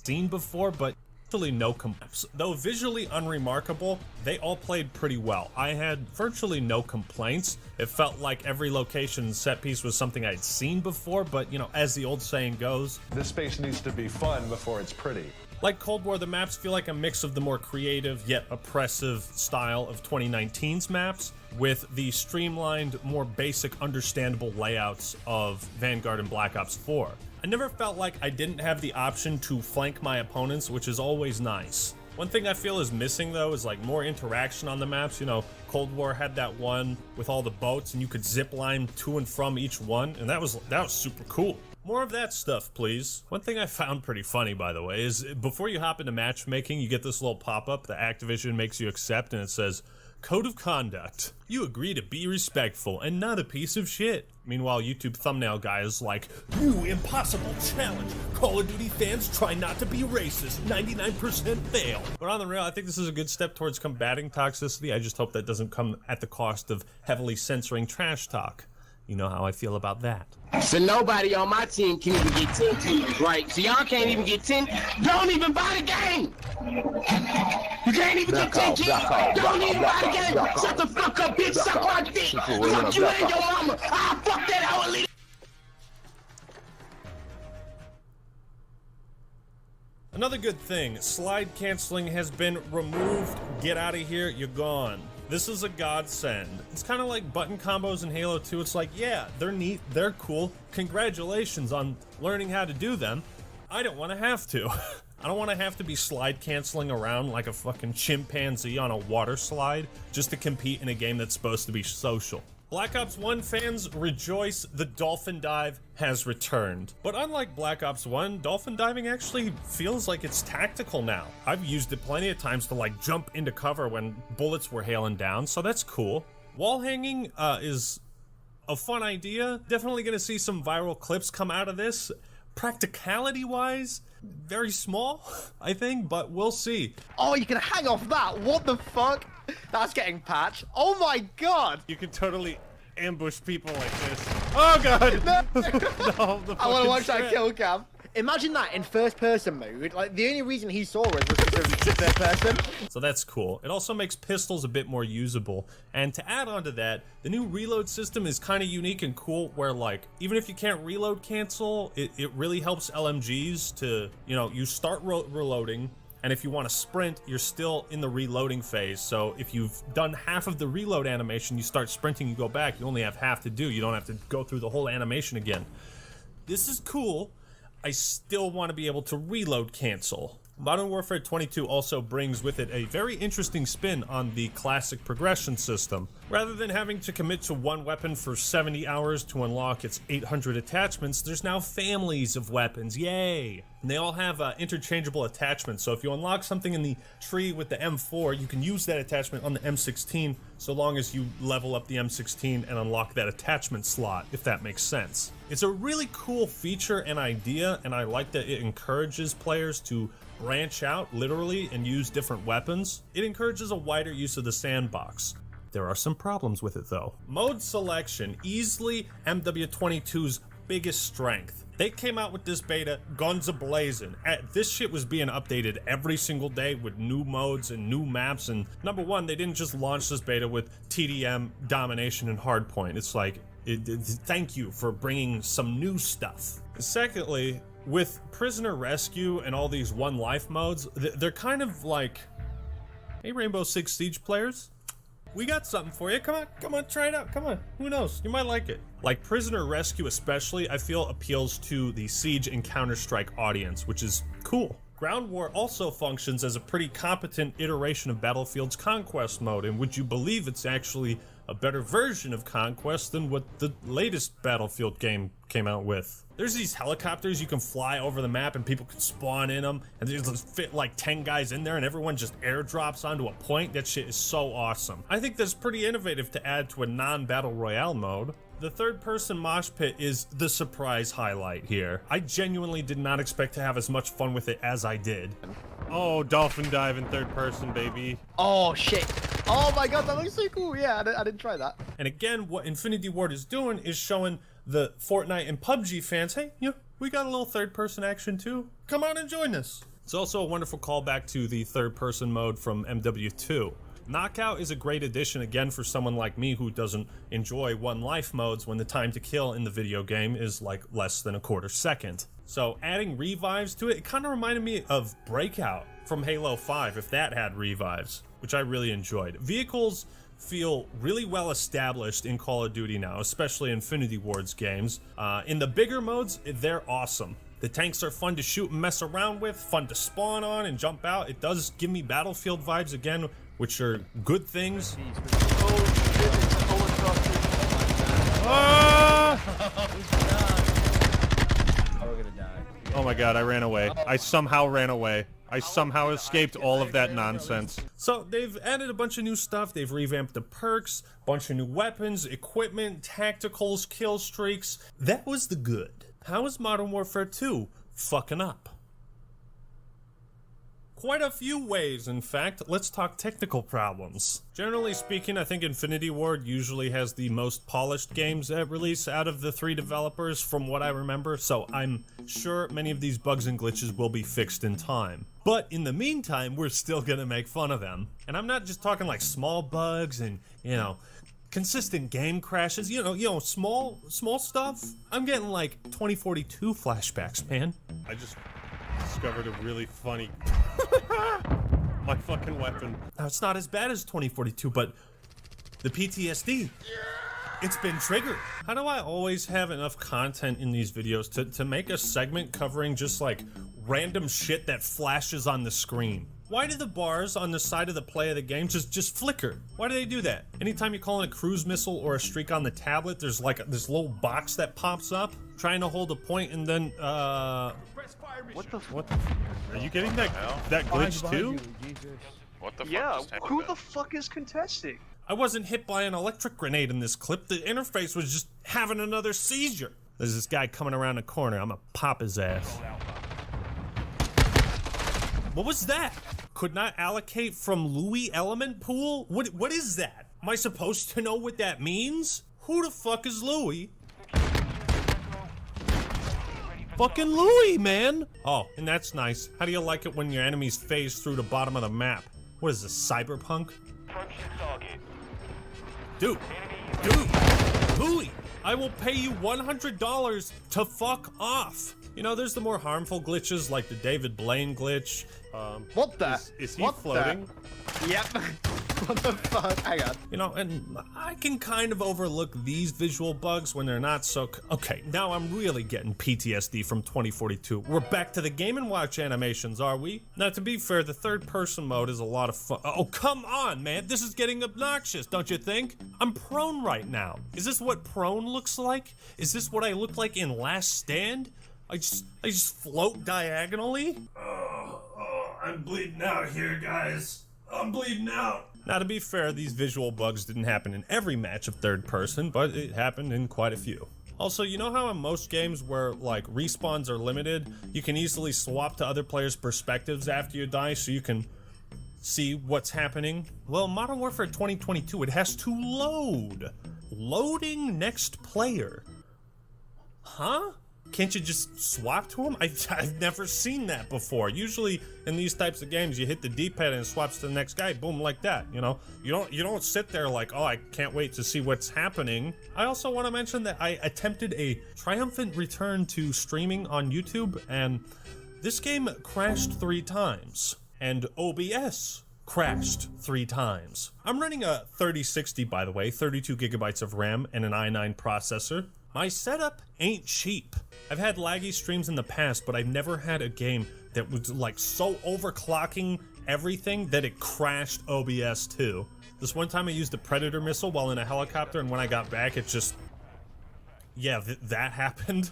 Seen before, but virtually no complaints. Though visually unremarkable, they all played pretty well. I had virtually no complaints. It felt like every location set piece was something I'd seen before, but you know, as the old saying goes, this space needs to be fun before it's pretty. like Cold War, the maps feel like a mix of the more creative yet oppressive style of 2019's maps with the streamlined, more basic, understandable layouts of Vanguard and Black Ops 4. I never felt like I didn't have the option to flank my opponents, which is always nice. One thing I feel is missing though is like more interaction on the maps. You know, Cold War had that one with all the boats and you could zip line to and from each one, and that was super cool. More of that stuff, please. One thing I found pretty funny, by the way, is before you hop into matchmaking, you get this little pop-up that Activision makes you accept, and it says, code of conduct. You agree to be respectful and not a piece of shit. Meanwhile, YouTube thumbnail guy is like, new impossible challenge. Call of Duty fans try not to be racist. 99% fail. But on the real, I think this is a good step towards combating toxicity. I just hope that doesn't come at the cost of heavily censoring trash talk. You know how I feel about that. So nobody on my team can even get 10 teams, right? So y'all can't even get 10. Don't even buy the game. You can't even get 10 teams. Don't even buy the game. Shut the fuck up, bitch. Suck my dick. Fuck you and your mama. Ah, fuck that hoe. Leave. Another good thing, slide canceling has been removed. Get out of here, you're gone. This is a godsend. It's kind of like button combos in Halo 2. It's like, yeah, they're neat, they're cool. Congratulations on learning how to do them. I don't want to have to. I don't want to have to be slide canceling around like a fucking chimpanzee on a water slide just to compete in a game that's supposed to be social. Black Ops 1 fans rejoice, the dolphin dive has returned. But unlike Black Ops 1, dolphin diving actually feels like it's tactical now. I've used it plenty of times to like jump into cover when bullets were hailing down, so that's cool. Wall hanging is a fun idea. Definitely gonna see some viral clips come out of this. Practicality-wise, very small, I think, but we'll see. Oh, you can hang off that? What the fuck? That's getting patched. Oh my god! You can totally ambush people like this. Oh god! No, I want to watch that kill cam. Imagine that in first-person mode. Like, the only reason he saw it was because of third person. So that's cool. It also makes pistols a bit more usable. And to add on to that, the new reload system is kind of unique and cool where, like, even if you can't reload cancel, it really helps LMGs to, you know, you start reloading, and if you want to sprint, you're still in the reloading phase. So if you've done half of the reload animation, you start sprinting, you go back, you only have half to do. You don't have to go through the whole animation again. This is cool. I still want to be able to reload cancel. Modern Warfare 22 also brings with it a very interesting spin on the classic progression system. Rather than having to commit to one weapon for 70 hours to unlock its 800 attachments, there's now families of weapons, yay! And they all have interchangeable attachments, so if you unlock something in the tree with the M4, you can use that attachment on the M16 so long as you level up the M16 and unlock that attachment slot, if that makes sense. It's a really cool feature and idea, and I like that it encourages players to branch out, literally, and use different weapons. It encourages a wider use of the sandbox. There are some problems with it though. Mode selection, easily MW22's biggest strength. They came out with this beta, guns a-blazing. This shit was being updated every single day with new modes and new maps, and number one, they didn't just launch this beta with TDM, Domination, and Hardpoint. It's like, thank you for bringing some new stuff. Secondly, with Prisoner Rescue and all these one life modes, they're kind of like, hey Rainbow Six Siege players, we got something for you, come on, try it out, come on, who knows, you might like it. Like Prisoner Rescue especially, I feel appeals to the Siege and Counter-Strike audience, which is cool. Ground War also functions as a pretty competent iteration of Battlefield's Conquest mode, and would you believe it's actually a better version of Conquest than what the latest Battlefield game came out with. There's these helicopters you can fly over the map and people can spawn in them, and there's fit like 10 guys in there and everyone just airdrops onto a point. That shit is so awesome. I think that's pretty innovative to add to a non-battle royale mode. The third-person mosh pit is the surprise highlight here. I genuinely did not expect to have as much fun with it as I did. Oh, dolphin dive in third person, baby. Oh shit. Oh my god, that looks so cool. Yeah, I didn't try that. And again, what Infinity Ward is doing is showing the Fortnite and PUBG fans, hey, you know, we got a little third-person action too. Come on and join us. It's also a wonderful callback to the third-person mode from MW2. Knockout is a great addition again for someone like me who doesn't enjoy one life modes when the time to kill in the video game is like less than a quarter second. So adding revives to it, it kind of reminded me of Breakout from Halo 5 if that had revives, which I really enjoyed. Vehicles feel really well established in Call of Duty now, especially Infinity Ward's games. In the bigger modes, they're awesome. The tanks are fun to shoot and mess around with, fun to spawn on and jump out. It does give me Battlefield vibes again, which are good things. Oh my god, I ran away. I somehow ran away. I somehow escaped all of that nonsense. So they've added a bunch of new stuff. They've revamped the perks, bunch of new weapons, equipment, tacticals, kill streaks. That was the good. How is Modern Warfare 2 fucking up? Quite a few ways, in fact. Let's talk technical problems. Generally speaking, I think Infinity Ward usually has the most polished games at release out of the 3 developers from what I remember, so I'm sure many of these bugs and glitches will be fixed in time. But in the meantime, we're still gonna make fun of them. And I'm not just talking like small bugs and, you know, consistent game crashes, you know, small stuff. I'm getting like 2042 flashbacks, man. I just discovered a really funny... My fucking weapon. Now, it's not as bad as 2042, but the PTSD, it's been triggered. How do I always have enough content in these videos to make a segment covering just like random shit that flashes on the screen? Why do the bars on the side of the play of the game just flicker? Why do they do that? Anytime you call in a cruise missile or a streak on the tablet, there's like this little box that pops up trying to hold a point, and then What the? What? Are you getting that glitch too? What the fuck? Yeah. just Who happened? the fuck is contesting? I wasn't hit by an electric grenade in this clip. The interface was just having another seizure. There's this guy coming around the corner. I'm gonna pop his ass. What was that? Could not allocate from Louis element pool? What is that? Am I supposed to know what that means? Who the fuck is Louis? Fucking Louis, man! Oh, and that's nice. How do you like it when your enemies phase through the bottom of the map? What is this, cyberpunk? Dude, Louis, I will pay you $100 to fuck off. You know, there's the more harmful glitches like the David Blaine glitch. What the? Is he floating? Yep. What the fuck? Hang on. You know, and I can kind of overlook these visual bugs when they're not so... Okay, now I'm really getting PTSD from 2042. We're back to the Game & Watch animations, are we? Now, to be fair, the third-person mode is a lot of fun. Oh, come on, man. This is getting obnoxious, don't you think? I'm prone right now. Is this what prone looks like? Is this what I look like in Last Stand? I just float diagonally? I'm bleeding out here, guys. I'm bleeding out. Now, to be fair, these visual bugs didn't happen in every match of third person, but it happened in quite a few. Also, you know how in most games where, like, respawns are limited, you can easily swap to other players' perspectives after you die so you can see what's happening? Well, Modern Warfare 2022, it has to load. Loading next player. Huh? Can't you just swap to him? I've never seen that before. Usually in these types of games, you hit the D-pad and it swaps to the next guy, boom, like that, you know? You don't sit there like, oh, I can't wait to see what's happening. I also want to mention that I attempted a triumphant return to streaming on YouTube, and this game crashed 3 times. And OBS crashed 3 times. I'm running a 3060, by the way, 32 gigabytes of RAM and an i9 processor. My setup ain't cheap. I've had laggy streams in the past, but I've never had a game that was like so overclocking everything that it crashed OBS too. This one time I used the Predator missile while in a helicopter, and when I got back, it just... Yeah, that happened.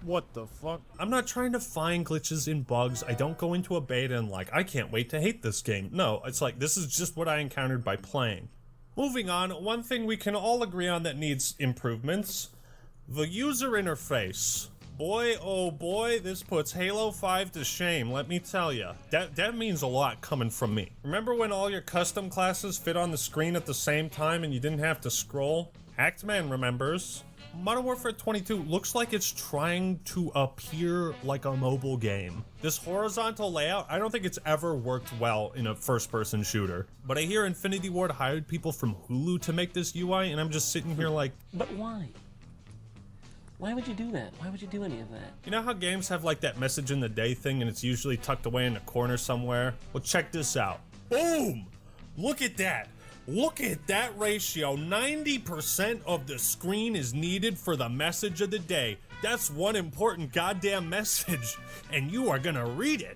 What the fuck? I'm not trying to find glitches in bugs. I don't go into a beta and like, I can't wait to hate this game. No, it's like, this is just what I encountered by playing. Moving on, one thing we can all agree on that needs improvements. The user interface. Boy, oh boy, this puts Halo 5 to shame, let me tell ya. That means a lot coming from me. Remember when all your custom classes fit on the screen at the same time and you didn't have to scroll? Actman remembers. Modern Warfare 22 looks like it's trying to appear like a mobile game. This horizontal layout, I don't think it's ever worked well in a first-person shooter. But I hear Infinity Ward hired people from Hulu to make this UI, and I'm just sitting here like... But why? Why would you do that? Why would you do any of that? You know how games have like that message in the day thing and it's usually tucked away in a corner somewhere? Well, check this out. Boom! Look at that! Look at that ratio. 90% of the screen is needed for the message of the day. That's one important goddamn message, and you are gonna read it.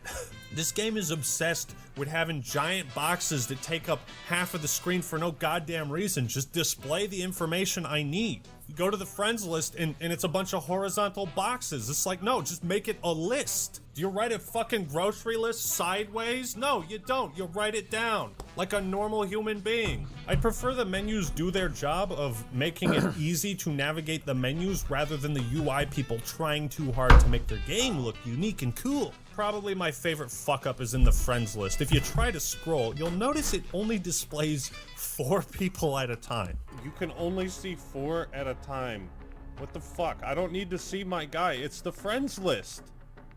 This game is obsessed with having giant boxes that take up half of the screen for no goddamn reason. Just display the information I need. You go to the friends list and it's a bunch of horizontal boxes. It's like, no, just make it a list. Do you write a fucking grocery list sideways? No, you don't. You write it down like a normal human being. I prefer the menus do their job of making it easy to navigate the menus rather than the UI people trying too hard to make their game look unique and cool. Probably my favorite fuck up is in the friends list. If you try to scroll, you'll notice it only displays 4 people at a time. You can only see 4 at a time. What the fuck? I don't need to see my guy. It's the friends list.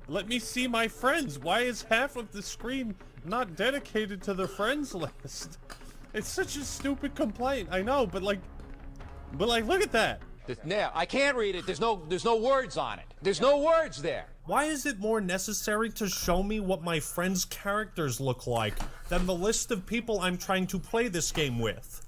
Let me see my friends. Why is half of the screen not dedicated to the friends list? It's such a stupid complaint. I know, but like, look at that. Now, I can't read it. There's no words on it. There's no words there. Why is it more necessary to show me what my friends' characters look like than the list of people I'm trying to play this game with?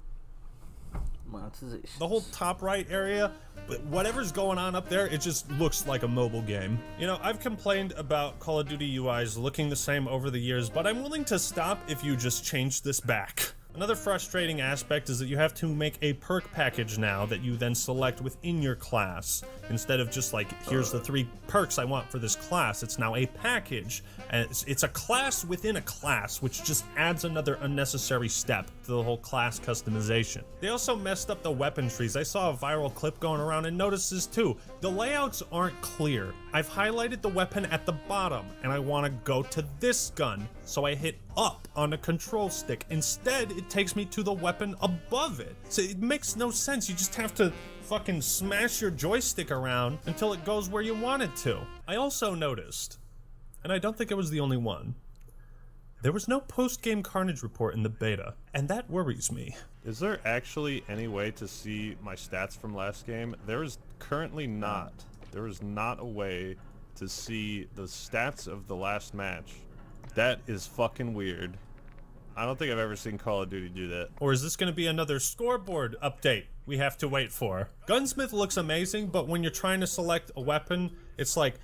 The whole top right area, but whatever's going on up there, it just looks like a mobile game. You know, I've complained about Call of Duty UIs looking the same over the years, but I'm willing to stop if you just change this back. Another frustrating aspect is that you have to make a perk package now that you then select within your class. Instead of just like, here's the 3 perks I want for this class, it's now a package. And it's a class within a class, which just adds another unnecessary step to the whole class customization. They also messed up the weapon trees. I saw a viral clip going around and noticed this too. The layouts aren't clear. I've highlighted the weapon at the bottom and I want to go to this gun, so I hit up on the control stick. Instead, it takes me to the weapon above it. So it makes no sense. You just have to fucking smash your joystick around until it goes where you want it to. I also noticed, and I don't think I was the only one, there was no post-game carnage report in the beta, and that worries me. Is there actually any way to see my stats from last game? There is currently not. There is not a way to see the stats of the last match. That is fucking weird. I don't think I've ever seen Call of Duty do that. Or is this going to be another scoreboard update we have to wait for? Gunsmith looks amazing, but when you're trying to select a weapon, it's like,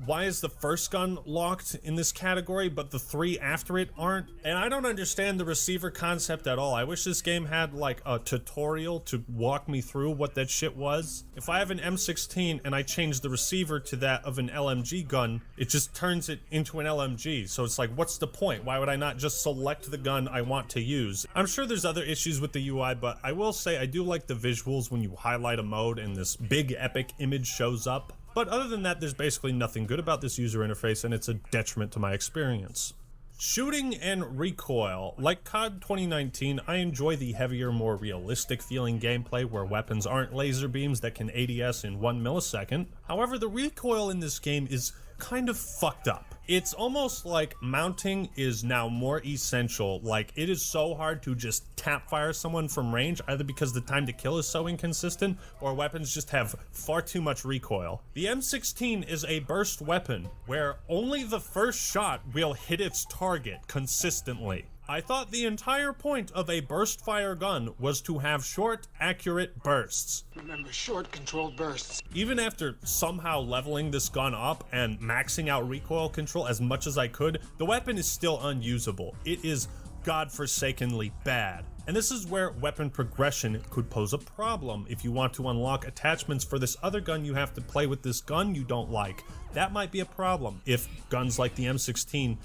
why is the first gun locked in this category, but the 3 after it aren't? And I don't understand the receiver concept at all. I wish this game had like a tutorial to walk me through what that shit was. If I have an M16 and I change the receiver to that of an LMG gun, it just turns it into an LMG. So it's like, what's the point? Why would I not just select the gun I want to use? I'm sure there's other issues with the UI, but I will say I do like the visuals when you highlight a mode and this big epic image shows up. But other than that, there's basically nothing good about this user interface, and it's a detriment to my experience. Shooting and recoil. Like COD 2019, I enjoy the heavier, more realistic feeling gameplay where weapons aren't laser beams that can ADS in 1 millisecond. However, the recoil in this game is kind of fucked up. It's almost like mounting is now more essential. Like, it is so hard to just tap fire someone from range, either because the time to kill is so inconsistent, or weapons just have far too much recoil. The M16 is a burst weapon, where only the first shot will hit its target consistently. I thought the entire point of a burst fire gun was to have short, accurate bursts. Remember, short, controlled bursts. Even after somehow leveling this gun up and maxing out recoil control as much as I could, the weapon is still unusable. It is godforsakenly bad. And this is where weapon progression could pose a problem. If you want to unlock attachments for this other gun, you have to play with this gun you don't like. That might be a problem if guns like the M16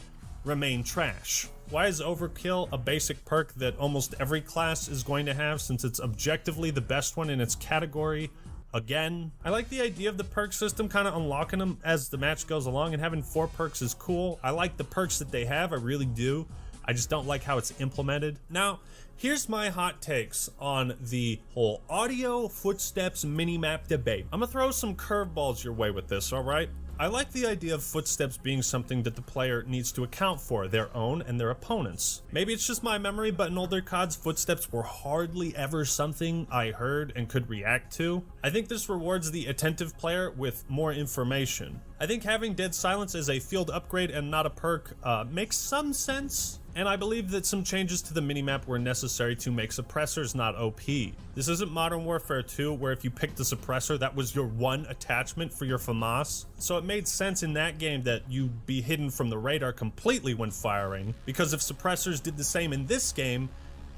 remain trash. Why is Overkill a basic perk that almost every class is going to have, since it's objectively the best one in its category? Again, I like the idea of the perk system, kind of unlocking them as the match goes along, and having 4 perks is cool. I like the perks that they have, I really do. I just don't like how it's implemented. Now, here's my hot takes on the whole audio footsteps minimap debate. I'm gonna throw some curveballs your way with this, alright? I like the idea of footsteps being something that the player needs to account for, their own and their opponents. Maybe it's just my memory, but in older CODs, footsteps were hardly ever something I heard and could react to. I think this rewards the attentive player with more information. I think having dead silence as a field upgrade and not a perk makes some sense. And I believe that some changes to the minimap were necessary to make suppressors not OP. This isn't Modern Warfare 2, where if you picked the suppressor, that was your one attachment for your FAMAS. So it made sense in that game that you'd be hidden from the radar completely when firing, because if suppressors did the same in this game,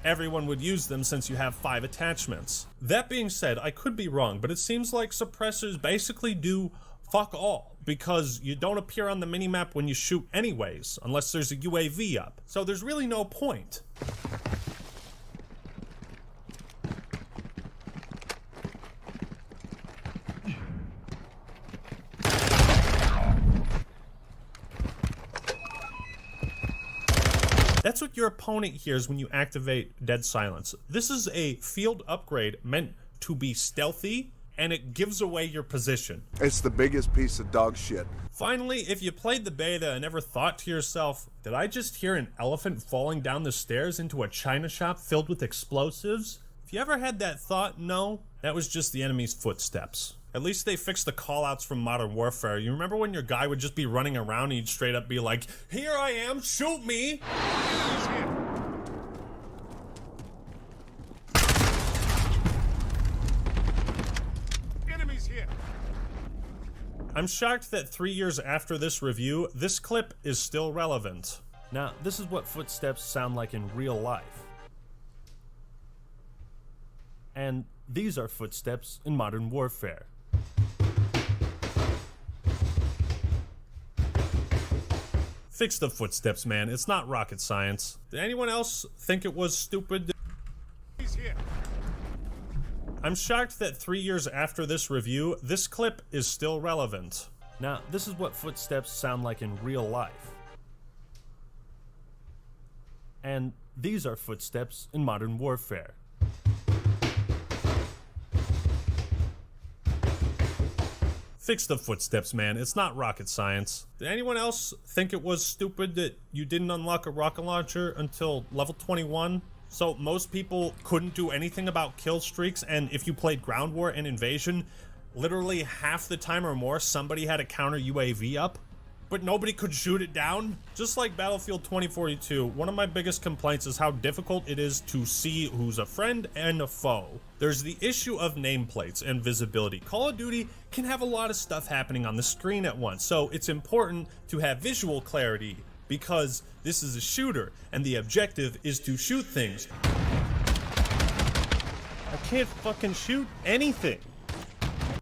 everyone would use them since you have 5 attachments. That being said, I could be wrong, but it seems like suppressors basically do fuck all, because you don't appear on the minimap when you shoot anyways, unless there's a UAV up. So there's really no point. That's what your opponent hears when you activate Dead Silence. This is a field upgrade meant to be stealthy, and it gives away your position. It's the biggest piece of dog shit. Finally, if you played the beta and ever thought to yourself, did I just hear an elephant falling down the stairs into a china shop filled with explosives? If you ever had that thought, no, that was just the enemy's footsteps. At least they fixed the callouts from Modern Warfare. You remember when your guy would just be running around and he'd straight up be like, "Here I am, shoot me!" Enemies here. I'm shocked that 3 years after this review, this clip is still relevant. Now, this is what footsteps sound like in real life. And these are footsteps in Modern Warfare. Fix the footsteps, man. It's not rocket science. Did anyone else think it was stupid? He's here. I'm shocked that 3 years after this review, this clip is still relevant. Now, this is what footsteps sound like in real life. And these are footsteps in Modern Warfare. Fix the footsteps, man. It's not rocket science. Did anyone else think it was stupid that you didn't unlock a rocket launcher until level 21? So most people couldn't do anything about kill streaks, and if you played Ground War and Invasion, literally half the time or more somebody had a counter UAV up, but nobody could shoot it down? Just like Battlefield 2042, one of my biggest complaints is how difficult it is to see who's a friend and a foe. There's the issue of nameplates and visibility. Call of Duty can have a lot of stuff happening on the screen at once, so it's important to have visual clarity, because this is a shooter, and the objective is to shoot things. I can't fucking shoot anything.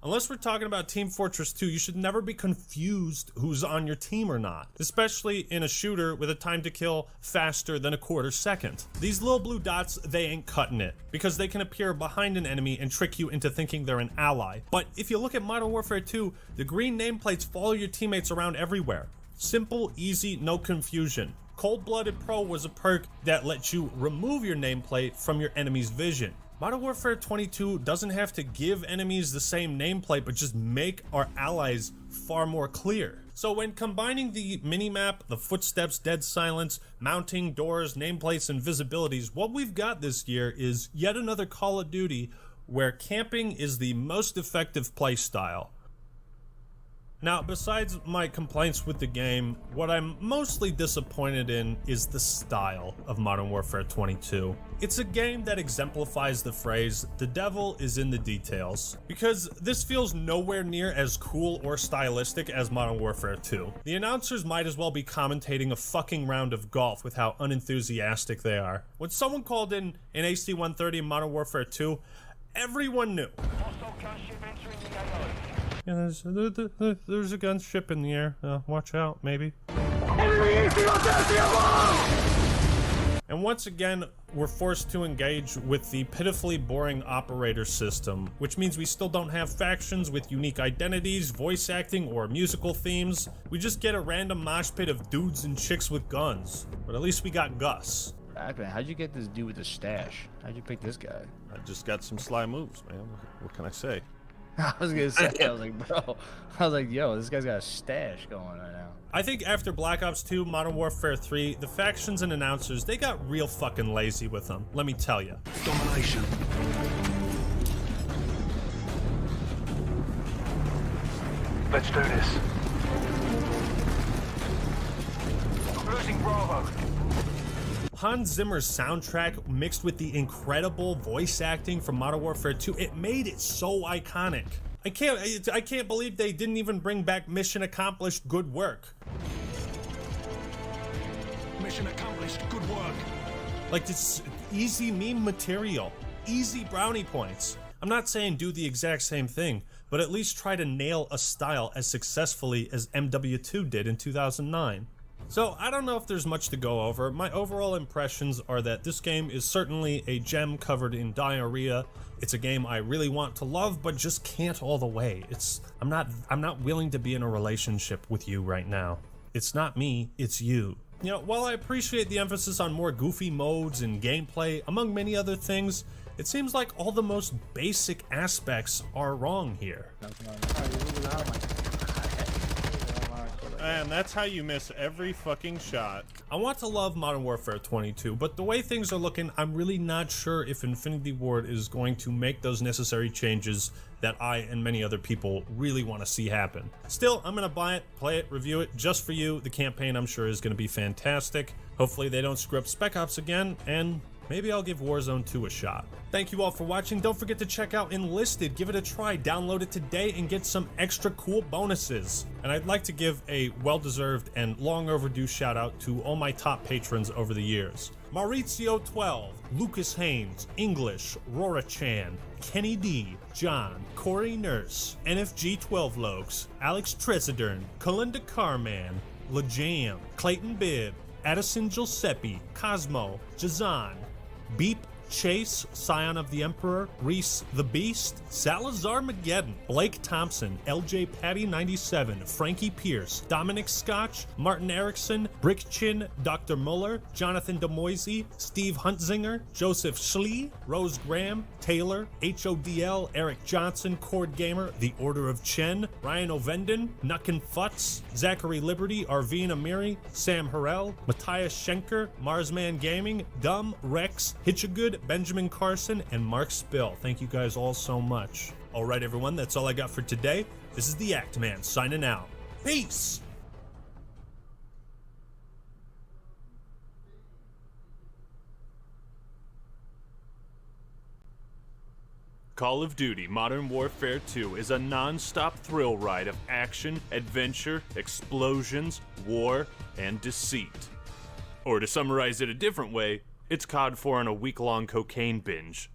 Unless we're talking about Team Fortress 2, you should never be confused who's on your team or not, especially in a shooter with a time to kill faster than a quarter second. These little blue dots, they ain't cutting it, because they can appear behind an enemy and trick you into thinking they're an ally. But if you look at Modern Warfare 2, the green nameplates follow your teammates around everywhere. Simple, easy, no confusion. Cold-Blooded Pro was a perk that lets you remove your nameplate from your enemy's vision. Modern Warfare 22 doesn't have to give enemies the same nameplate, but just make our allies far more clear. So when combining the minimap, the footsteps, dead silence, mounting, doors, nameplates, and visibilities, what we've got this year is yet another Call of Duty where camping is the most effective playstyle. Now, besides my complaints with the game, what I'm mostly disappointed in is the style of Modern Warfare 22. It's a game that exemplifies the phrase, "the devil is in the details," because this feels nowhere near as cool or stylistic as Modern Warfare 2. The announcers might as well be commentating a fucking round of golf with how unenthusiastic they are. When someone called in an AC-130 in Modern Warfare 2, everyone knew. Yeah, there's a gunship in the air. Watch out, maybe. And once again, we're forced to engage with the pitifully boring operator system, which means we still don't have factions with unique identities, voice acting, or musical themes. We just get a random mosh pit of dudes and chicks with guns. But at least we got Gus. Man, how'd you get this dude with the stash? How'd you pick this guy? I just got some sly moves, man. What can I say? I was gonna say, I was like, bro, I was like, yo, this guy's got a stash going right now. I think after Black Ops 2, Modern Warfare 3, the factions and announcers, they got real fucking lazy with them, let me tell you. Domination. Let's do this. Losing Bravo. Hans Zimmer's soundtrack mixed with the incredible voice acting from Modern Warfare 2, it made it so iconic. I can't believe they didn't even bring back Mission Accomplished, Good Work. Mission accomplished, good work. Like, it's easy meme material, easy brownie points. I'm not saying do the exact same thing, but at least try to nail a style as successfully as MW2 did in 2009. So I don't know if there's much to go over. My overall impressions are that this game is certainly a gem covered in diarrhea. It's a game I really want to love, but just can't all the way. I'm not willing to be in a relationship with you right now. It's not me, it's you. You know, while I appreciate the emphasis on more goofy modes and gameplay, among many other things, it seems like all the most basic aspects are wrong here. And that's how you miss every fucking shot. I want to love Modern Warfare 22, but the way things are looking, I'm really not sure if Infinity Ward is going to make those necessary changes that I and many other people really want to see happen. Still, I'm gonna buy it, play it, review it just for you. The campaign, I'm sure, is gonna be fantastic. Hopefully they don't screw up Spec Ops again, and maybe I'll give Warzone 2 a shot. Thank you all for watching. Don't forget to check out Enlisted. Give it a try. Download it today and get some extra cool bonuses. And I'd like to give a well-deserved and long overdue shout out to all my top patrons over the years. Maurizio 12, Lucas Haynes, English, Rora Chan, Kenny D, John, Corey Nurse, NFG 12 Lokes, Alex Tresidern, Kalinda Carman, LeJam, Clayton Bibb, Addison Giuseppe, Cosmo, Jazan, Beep, Chase, Scion of the Emperor, Reese the Beast, Salazar Mageddon, Blake Thompson, LJ Patty 97, Frankie Pierce, Dominic Scotch, Martin Erickson, Brick Chin, Dr. Muller, Jonathan DeMoisey, Steve Huntzinger, Joseph Schlee, Rose Graham, Taylor, HODL, Eric Johnson, Cord Gamer, The Order of Chen, Ryan Ovenden, Nuckin Futz, Zachary Liberty, Arvine Amiri, Sam Harrell, Matthias Schenker, Marsman Gaming, Dumb, Rex, Hitchagood, Benjamin Carson, and Mark Spill. Thank you guys all so much. Alright everyone, that's all I got for today. This is the Act Man signing out. Peace! Call of Duty Modern Warfare 2 is a non-stop thrill ride of action, adventure, explosions, war, and deceit. Or to summarize it a different way, it's COD 4 on a week-long cocaine binge.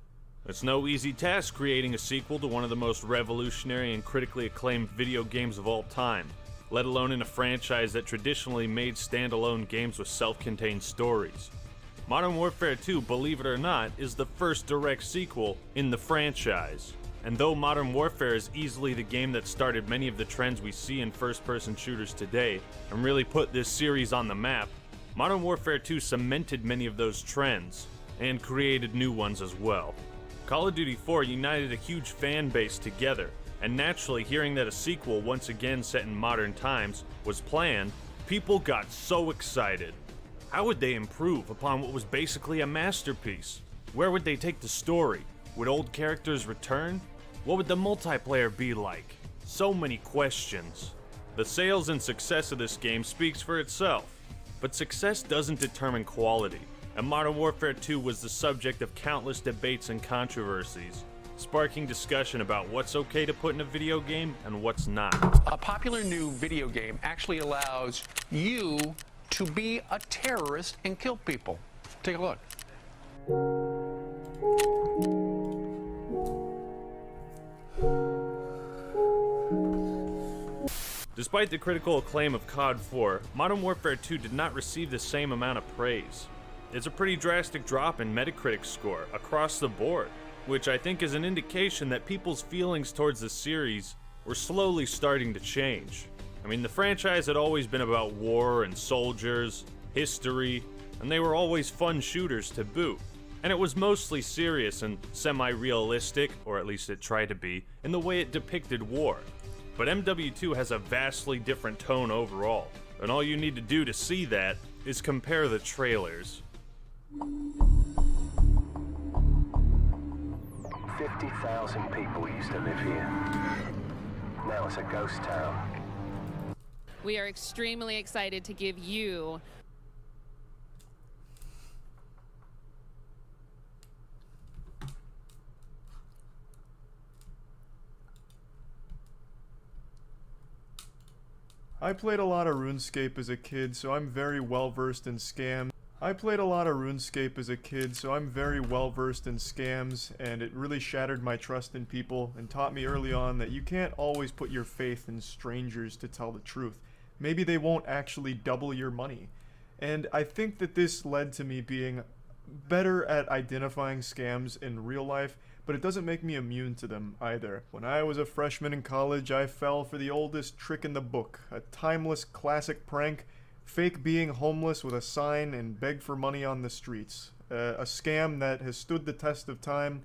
It's no easy task creating a sequel to one of the most revolutionary and critically acclaimed video games of all time, let alone in a franchise that traditionally made standalone games with self-contained stories. Modern Warfare 2, believe it or not, is the first direct sequel in the franchise. And though Modern Warfare is easily the game that started many of the trends we see in first-person shooters today, and really put this series on the map, Modern Warfare 2 cemented many of those trends, and created new ones as well. Call of Duty 4 united a huge fan base together, and naturally hearing that a sequel once again set in modern times was planned, people got so excited. How would they improve upon what was basically a masterpiece? Where would they take the story? Would old characters return? What would the multiplayer be like? So many questions. The sales and success of this game speaks for itself. But success doesn't determine quality, and Modern Warfare 2 was the subject of countless debates and controversies, sparking discussion about what's okay to put in a video game and what's not. A popular new video game actually allows you to be a terrorist and kill people. Take a look. Despite the critical acclaim of COD 4, Modern Warfare 2 did not receive the same amount of praise. It's a pretty drastic drop in Metacritic score across the board, which I think is an indication that people's feelings towards the series were slowly starting to change. I mean, the franchise had always been about war and soldiers, history, and they were always fun shooters to boot. And it was mostly serious and semi-realistic, or at least it tried to be, in the way it depicted war. But MW2 has a vastly different tone overall, and all you need to do to see that is compare the trailers. 50,000 people used to live here. Now it's a ghost town. We are extremely excited to give you I played a lot of RuneScape as a kid, so I'm very well versed in scams. I played a lot of RuneScape as a kid, so I'm very well versed in scams, and it really shattered my trust in people and taught me early on that you can't always put your faith in strangers to tell the truth. Maybe they won't actually double your money. And I think that this led to me being better at identifying scams in real life, but it doesn't make me immune to them either. When I was a freshman in college, I fell for the oldest trick in the book, a timeless classic prank: fake being homeless with a sign and beg for money on the streets. A scam that has stood the test of time.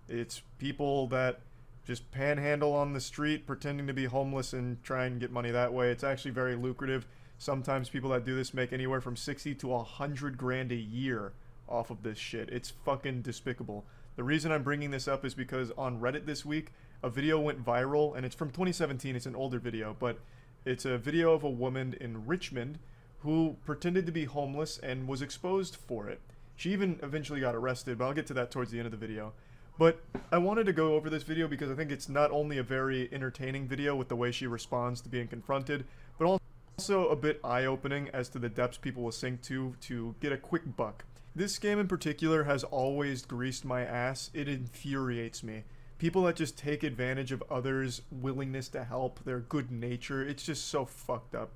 It's people that just panhandle on the street pretending to be homeless and try and get money that way. It's actually very lucrative. Sometimes people that do this make anywhere from 60 to 100 grand a year off of this shit. It's fucking despicable. The reason I'm bringing this up is because on Reddit this week, a video went viral, and it's from 2017. It's an older video, but it's a video of a woman in Richmond who pretended to be homeless and was exposed for it. She even eventually got arrested, but I'll get to that towards the end of the video. But I wanted to go over this video because I think it's not only a very entertaining video with the way she responds to being confronted, but also a bit eye-opening as to the depths people will sink to get a quick buck. This scam in particular has always greased my ass. It infuriates me. People that just take advantage of others' willingness to help, their good nature, it's just so fucked up.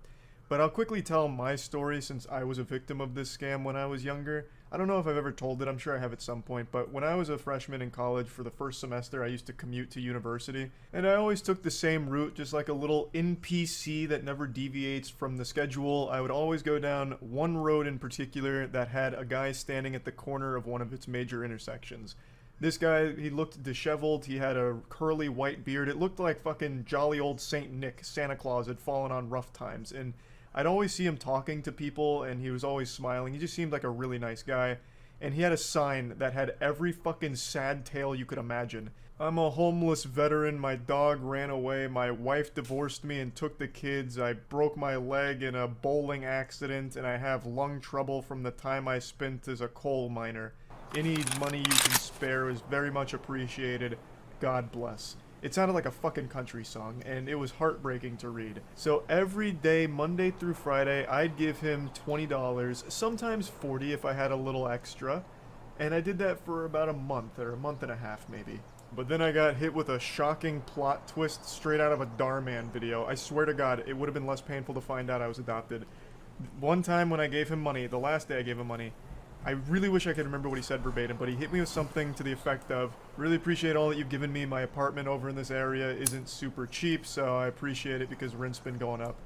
But I'll quickly tell my story since I was a victim of this scam when I was younger. I don't know if I've ever told it, I'm sure I have at some point, but when I was a freshman in college for the first semester, I used to commute to university, and I always took the same route, just like a little NPC that never deviates from the schedule. I would always go down one road in particular that had a guy standing at the corner of one of its major intersections. This guy, he looked disheveled, he had a curly white beard. It looked like fucking jolly old Saint Nick, Santa Claus, had fallen on rough times, and I'd always see him talking to people, and he was always smiling. He just seemed like a really nice guy. And he had a sign that had every fucking sad tale you could imagine. I'm a homeless veteran, my dog ran away, my wife divorced me and took the kids, I broke my leg in a bowling accident, and I have lung trouble from the time I spent as a coal miner. Any money you can spare is very much appreciated. God bless. It sounded like a fucking country song, and it was heartbreaking to read. So every day, Monday through Friday, I'd give him $20, sometimes $40 if I had a little extra. And I did that for about a month, or a month and a half maybe. But then I got hit with a shocking plot twist straight out of a Darman video. I swear to God, it would have been less painful to find out I was adopted. One time when I gave him money, the last day I gave him money, I really wish I could remember what he said verbatim, but he hit me with something to the effect of, really appreciate all that you've given me. My apartment over in this area isn't super cheap, so I appreciate it because rent's been going up.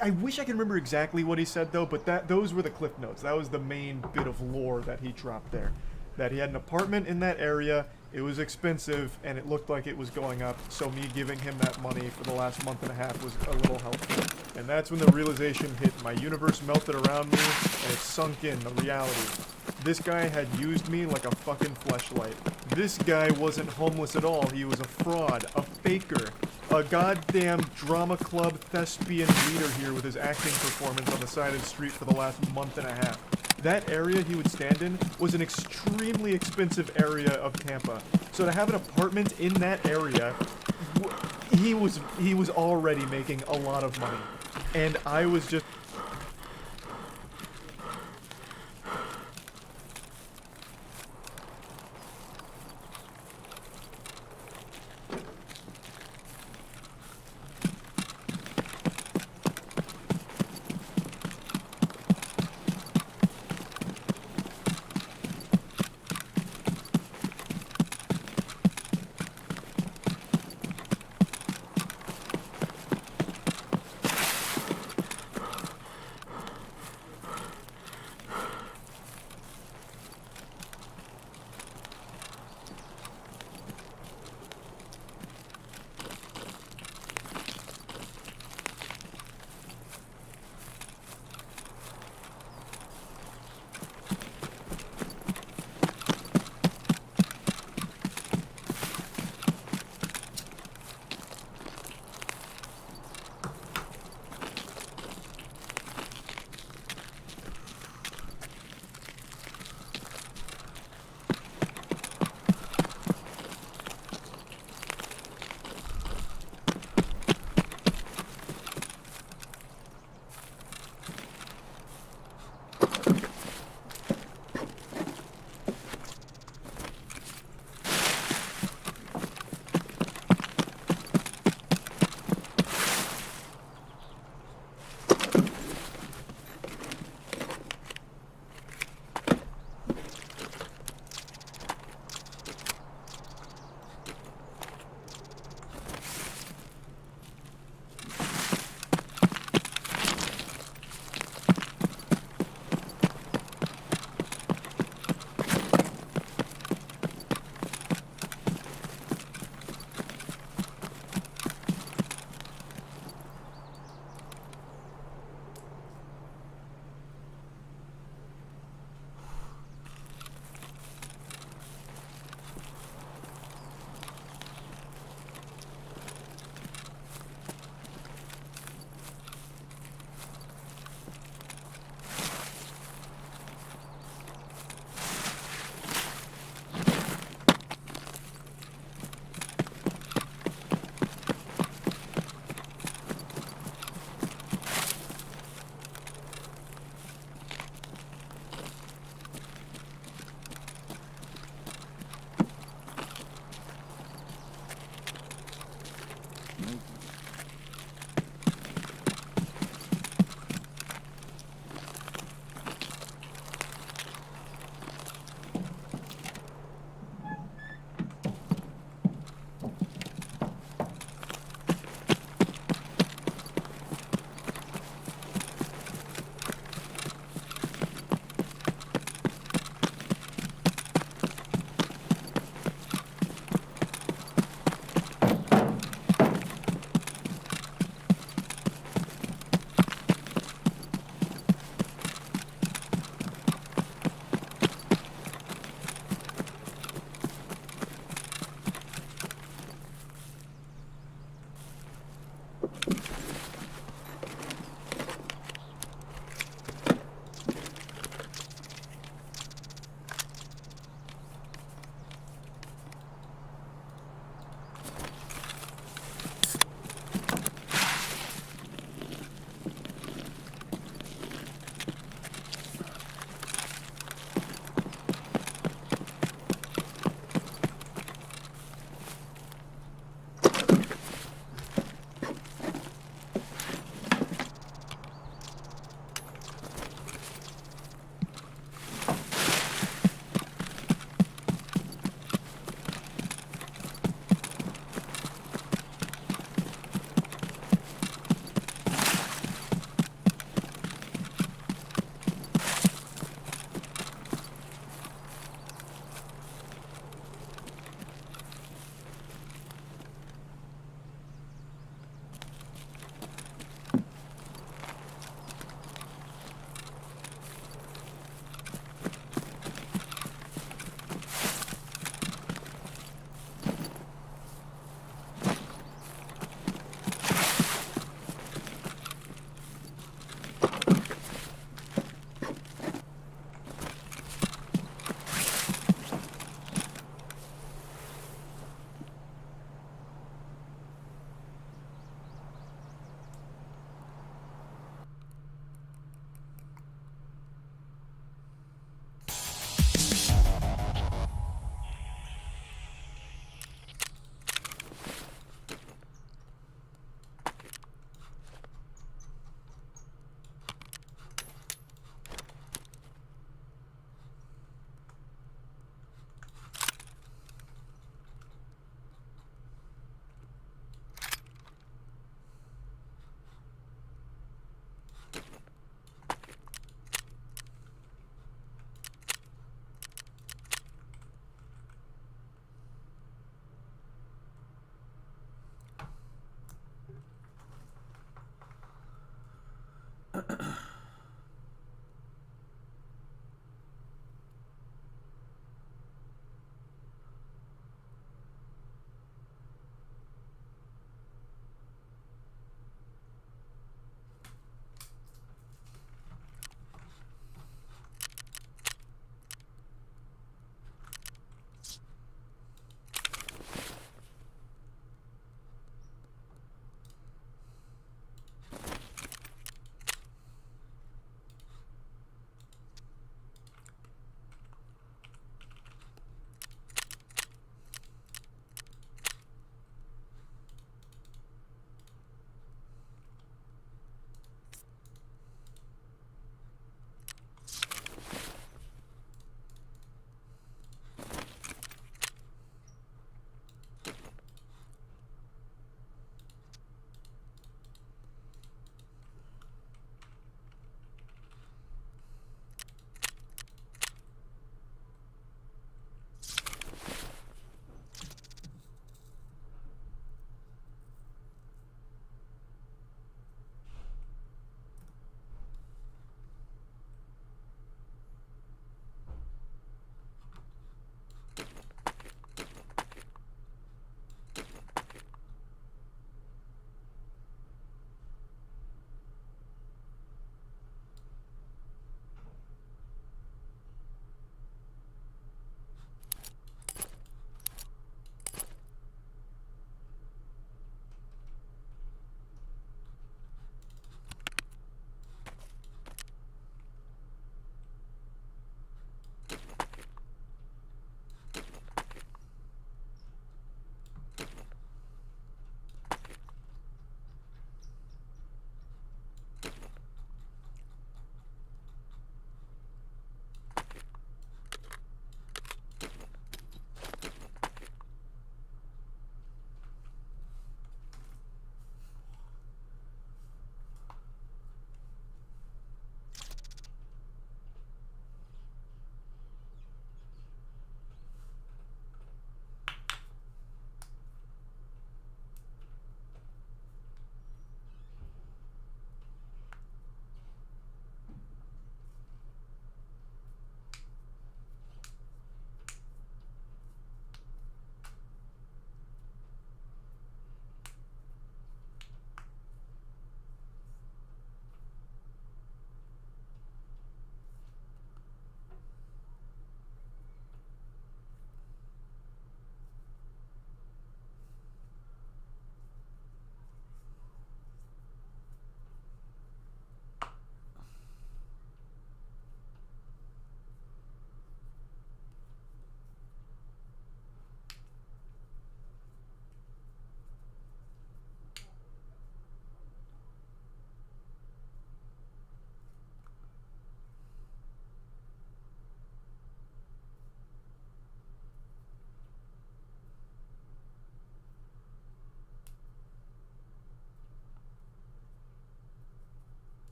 I wish I could remember exactly what he said though, but those were the cliff notes. That was the main bit of lore that he dropped there. That he had an apartment in that area, it was expensive, and it looked like it was going up, so me giving him that money for the last month and a half was a little helpful. And that's when the realization hit. My universe melted around me, and it sunk in, the reality. This guy had used me like a fucking fleshlight. This guy wasn't homeless at all. He was a fraud, a faker, a goddamn drama club thespian leader here with his acting performance on the side of the street for the last month and a half. That area he would stand in was an extremely expensive area of Tampa. So to have an apartment in that area, he was already making a lot of money. And I was just...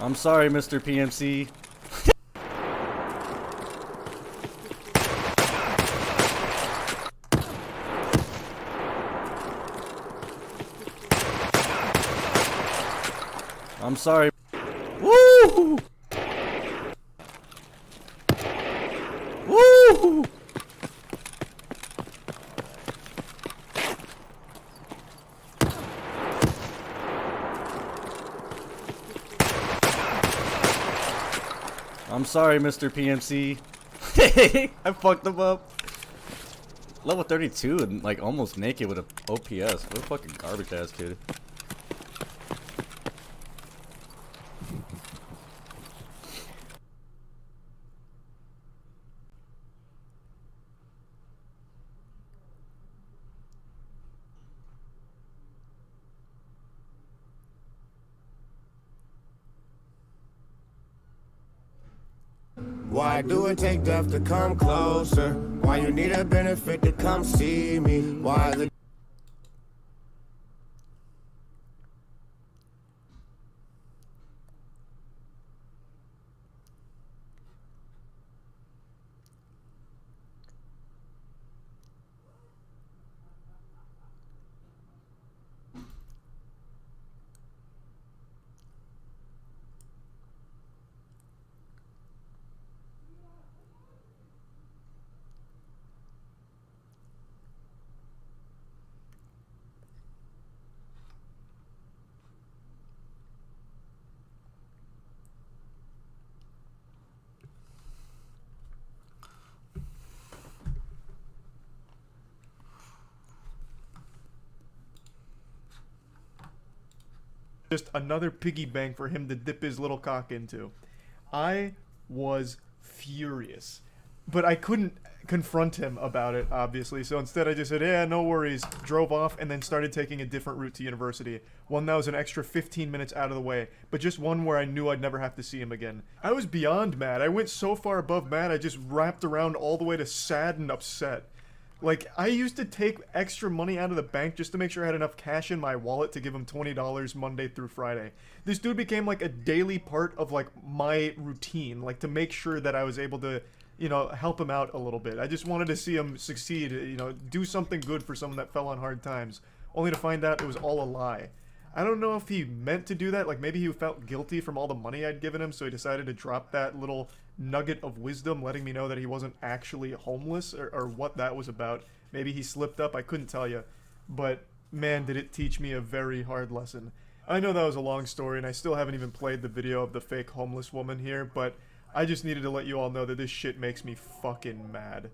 I'm sorry, Mr. PMC. I'm sorry. Woo! Woo! I'm sorry, Mr. PMC. I fucked him up. Level 32 and like almost naked with a OPS. What a fucking garbage ass kid. Why do it take death to come closer? Why you need a benefit to come see me? Why the Just another piggy bank for him to dip his little cock into. I was furious. But I couldn't confront him about it, obviously, so instead I just said, yeah, no worries, drove off, and then started taking a different route to university. One that was an extra 15 minutes out of the way, but just one where I knew I'd never have to see him again. I was beyond mad. I went so far above mad, I just wrapped around all the way to sad and upset. Like, I used to take extra money out of the bank just to make sure I had enough cash in my wallet to give him $20 Monday through Friday. This dude became like a daily part of like my routine, like to make sure that I was able to, you know, help him out a little bit. I just wanted to see him succeed, you know, do something good for someone that fell on hard times, only to find out it was all a lie. I don't know if he meant to do that, like maybe he felt guilty from all the money I'd given him, so he decided to drop that little nugget of wisdom, letting me know that he wasn't actually homeless, or what that was about. Maybe he slipped up, I couldn't tell you. But, man, did it teach me a very hard lesson. I know that was a long story, and I still haven't even played the video of the fake homeless woman here, but I just needed to let you all know that this shit makes me fucking mad.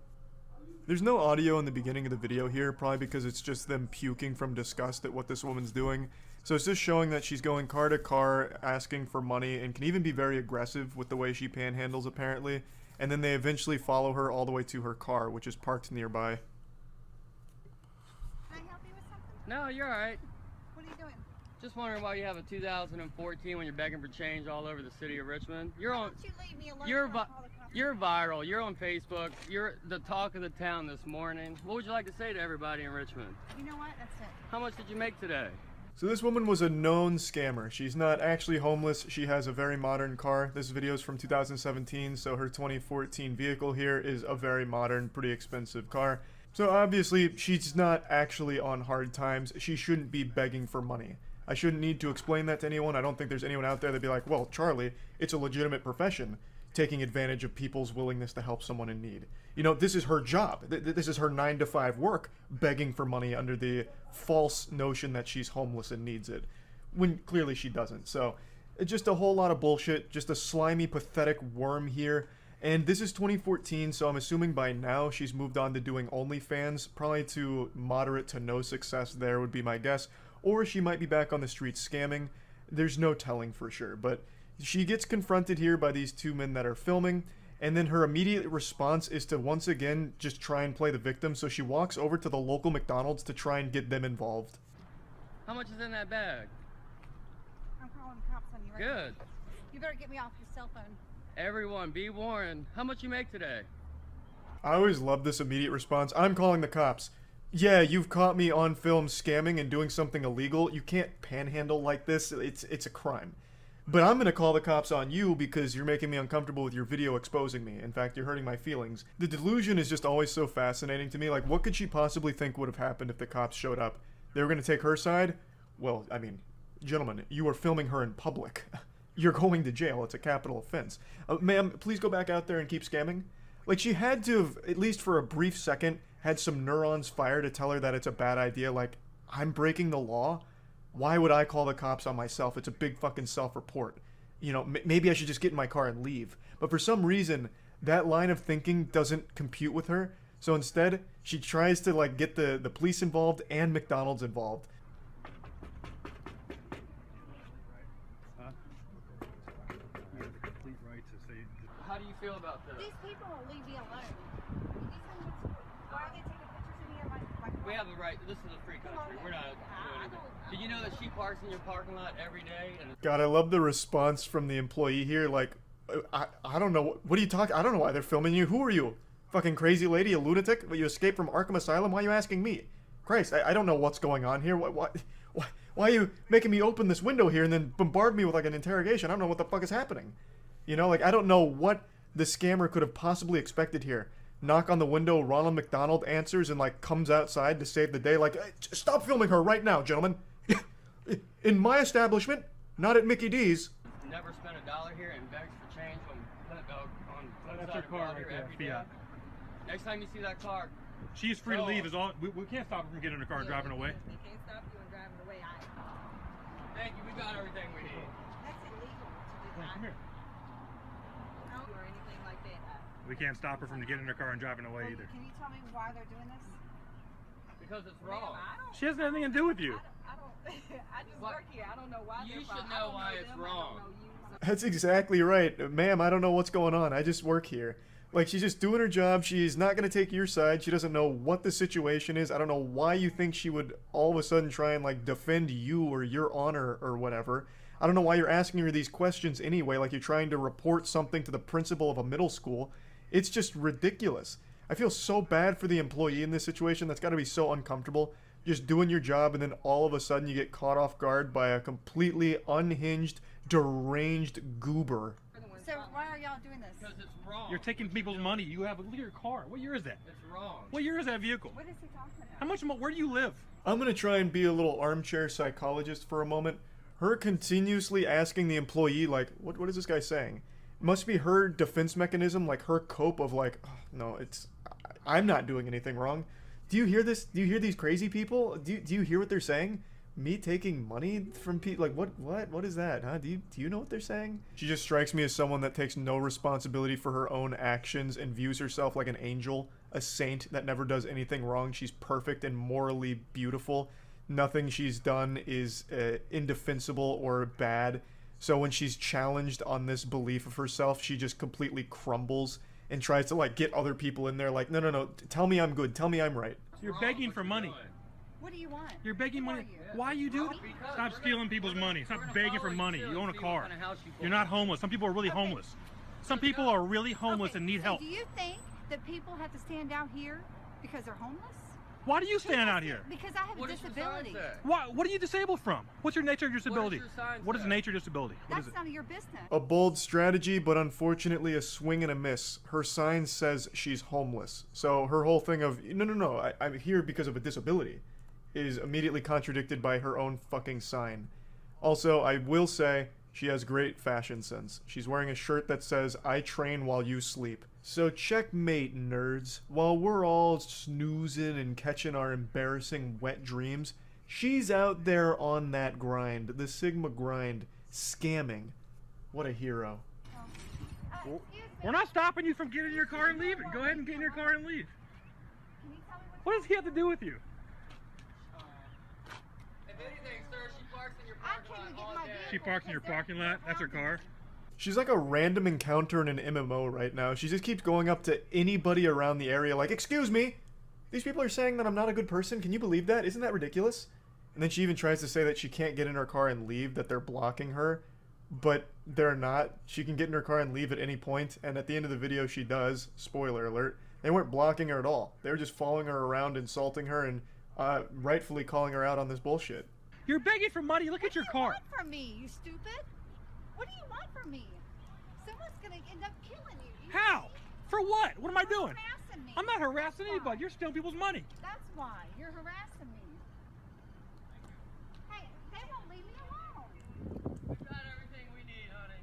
There's no audio in the beginning of the video here, probably because it's just them puking from disgust at what this woman's doing. So it's just showing that she's going car to car, asking for money, and can even be very aggressive with the way she panhandles, apparently. And then they eventually follow her all the way to her car, which is parked nearby. Can I help you with something? No, you're alright. What are you doing? Just wondering why you have a 2014 when you're begging for change all over the city of Richmond. You're on. Why don't you leave me alone? You're viral. You're on Facebook. You're the talk of the town this morning. What would you like to say to everybody in Richmond? You know what? That's it. How much did you make today? So this woman was a known scammer. She's not actually homeless. She has a very modern car. This video is from 2017, so her 2014 vehicle here is a very modern, pretty expensive car. So obviously, she's not actually on hard times. She shouldn't be begging for money. I shouldn't need to explain that to anyone. I don't think there's anyone out there that'd be like, well, Charlie, it's a legitimate profession, taking advantage of people's willingness to help someone in need. You know, this is her job. This is her 9-to-5 work, begging for money under the false notion that she's homeless and needs it, when clearly she doesn't. So, it's just a whole lot of bullshit, just a slimy, pathetic worm here. And this is 2014, so I'm assuming by now she's moved on to doing OnlyFans, probably to moderate to no success there would be my guess. Or she might be back on the streets scamming. There's no telling for sure, but she gets confronted here by these two men that are filming, and then her immediate response is to once again just try and play the victim, so she walks over to the local McDonald's to try and get them involved. How much is in that bag? I'm calling the cops on you right now. Good. You better get me off your cell phone. Everyone, be warned. How much you make today? I always love this immediate response. I'm calling the cops. Yeah, you've caught me on film scamming and doing something illegal. You can't panhandle like this. It's a crime. But I'm gonna call the cops on you because you're making me uncomfortable with your video exposing me. In fact, you're hurting my feelings. The delusion is just always so fascinating to me. Like, what could she possibly think would have happened if the cops showed up? They were gonna take her side? Well, I mean, gentlemen, you are filming her in public. You're going to jail. It's a capital offense. Ma'am, please go back out there and keep scamming. Like, she had to have, at least for a brief second, had some neurons fire to tell her that it's a bad idea. Like, I'm breaking the law? Why would I call the cops on myself? It's a big fucking self-report. You know, maybe I should just get in my car and leave. But for some reason, that line of thinking doesn't compute with her. So instead, she tries to, like, get the police involved and McDonald's involved. How do you feel about this? These people will leave me alone. Why are they taking pictures of me on my We have a right. This is a free country. We're not doing anything. Did you know that she parks in your parking lot every day? And God, I love the response from the employee here. Like, I don't know. What are you talking? I don't know why they're filming you. Who are you? Fucking crazy lady, a lunatic? You escaped from Arkham Asylum? Why are you asking me? Christ, I don't know what's going on here. Why are you making me open this window here and then bombard me with like an interrogation? I don't know what the fuck is happening. You know, like, I don't know what the scammer could have possibly expected here. Knock on the window, Ronald McDonald answers and, like, comes outside to save the day. Like, hey, stop filming her right now, gentlemen. In my establishment, not at Mickey D's. never spent $1 here and begs for change on That's her car right there, Fiat. Next time you see that car, she's free to leave. Is all we can't stop her from getting in the car and driving away. We can't stop you and driving away. thank you. We got everything we need. That's illegal to do that. Come here. Or anything like that. We can't stop her from getting in her car and driving away either. Can you tell me why they're doing this? Because it's wrong. She has nothing to do with you. I just work here. I don't know why. You should know why it's wrong. That's exactly right. Ma'am, I don't know what's going on. I just work here. Like, she's just doing her job. She's not going to take your side. She doesn't know what the situation is. I don't know why you think she would all of a sudden try and, like, defend you or your honor or whatever. I don't know why you're asking her these questions anyway, like you're trying to report something to the principal of a middle school. It's just ridiculous. I feel so bad for the employee in this situation. That's got to be so uncomfortable. Just doing your job and then all of a sudden you get caught off guard by a completely unhinged, deranged goober. So why are y'all doing this? Because it's wrong. You're taking people's money. You have look at your car. What year is that? It's wrong. What year is that vehicle? What is he talking about? How much? Where do you live? I'm going to try and be a little armchair psychologist for a moment. Her continuously asking the employee, like, what is this guy saying? It must be her defense mechanism, like her cope of like, oh, no, I'm not doing anything wrong. Do you hear this? Do you hear these crazy people? Do you hear what they're saying? Me taking money from people? Like, what is that, huh? Do you know what they're saying? She just strikes me as someone that takes no responsibility for her own actions and views herself like an angel, a saint that never does anything wrong. She's perfect and morally beautiful. Nothing she's done is indefensible or bad. So when she's challenged on this belief of herself, she just completely crumbles and tries to, like, get other people in there like, no, tell me I'm good, tell me I'm right. You're begging for money. What do you want? You're begging money. Why you do it? Stop stealing people's money. Stop begging for money. You own a car. You're not homeless. Some people are really homeless. Some people are really homeless and need help. Do you think that people have to stand out here because they're homeless? Why do you stand out here? Because I have a disability. What are you disabled from? What's your nature of disability? What is the nature of disability? What is That's it? none of your business. A bold strategy, but unfortunately a swing and a miss. Her sign says she's homeless. So her whole thing of, no, I'm here because of a disability, is immediately contradicted by her own fucking sign. Also, I will say, she has great fashion sense. She's wearing a shirt that says, I train while you sleep. So checkmate, nerds. While we're all snoozing and catching our embarrassing wet dreams, she's out there on that grind, the Sigma grind, scamming. What a hero. We're not stopping you from getting in your car and leaving. Go ahead and get in your car and leave. What does he have to do with you? If anything, sir, she parks in your parking lot all day. She parks in your parking lot? That's her car? She's like a random encounter in an MMO right now. She just keeps going up to anybody around the area like, excuse me, these people are saying that I'm not a good person. Can you believe that? Isn't that ridiculous? And then she even tries to say that she can't get in her car and leave, that they're blocking her. But they're not. She can get in her car and leave at any point, and at the end of the video she does. Spoiler alert. They weren't blocking her at all. They were just following her around, insulting her, and rightfully calling her out on this bullshit. You're begging for money. Look at your car. What from me, you stupid? What do you want from me? Someone's gonna end up killing you. How? For what? What am I doing? Harassing me. I'm not harassing anybody. You're stealing people's money. That's why. You're harassing me. Hey, they won't leave me alone. We got everything we need, honey.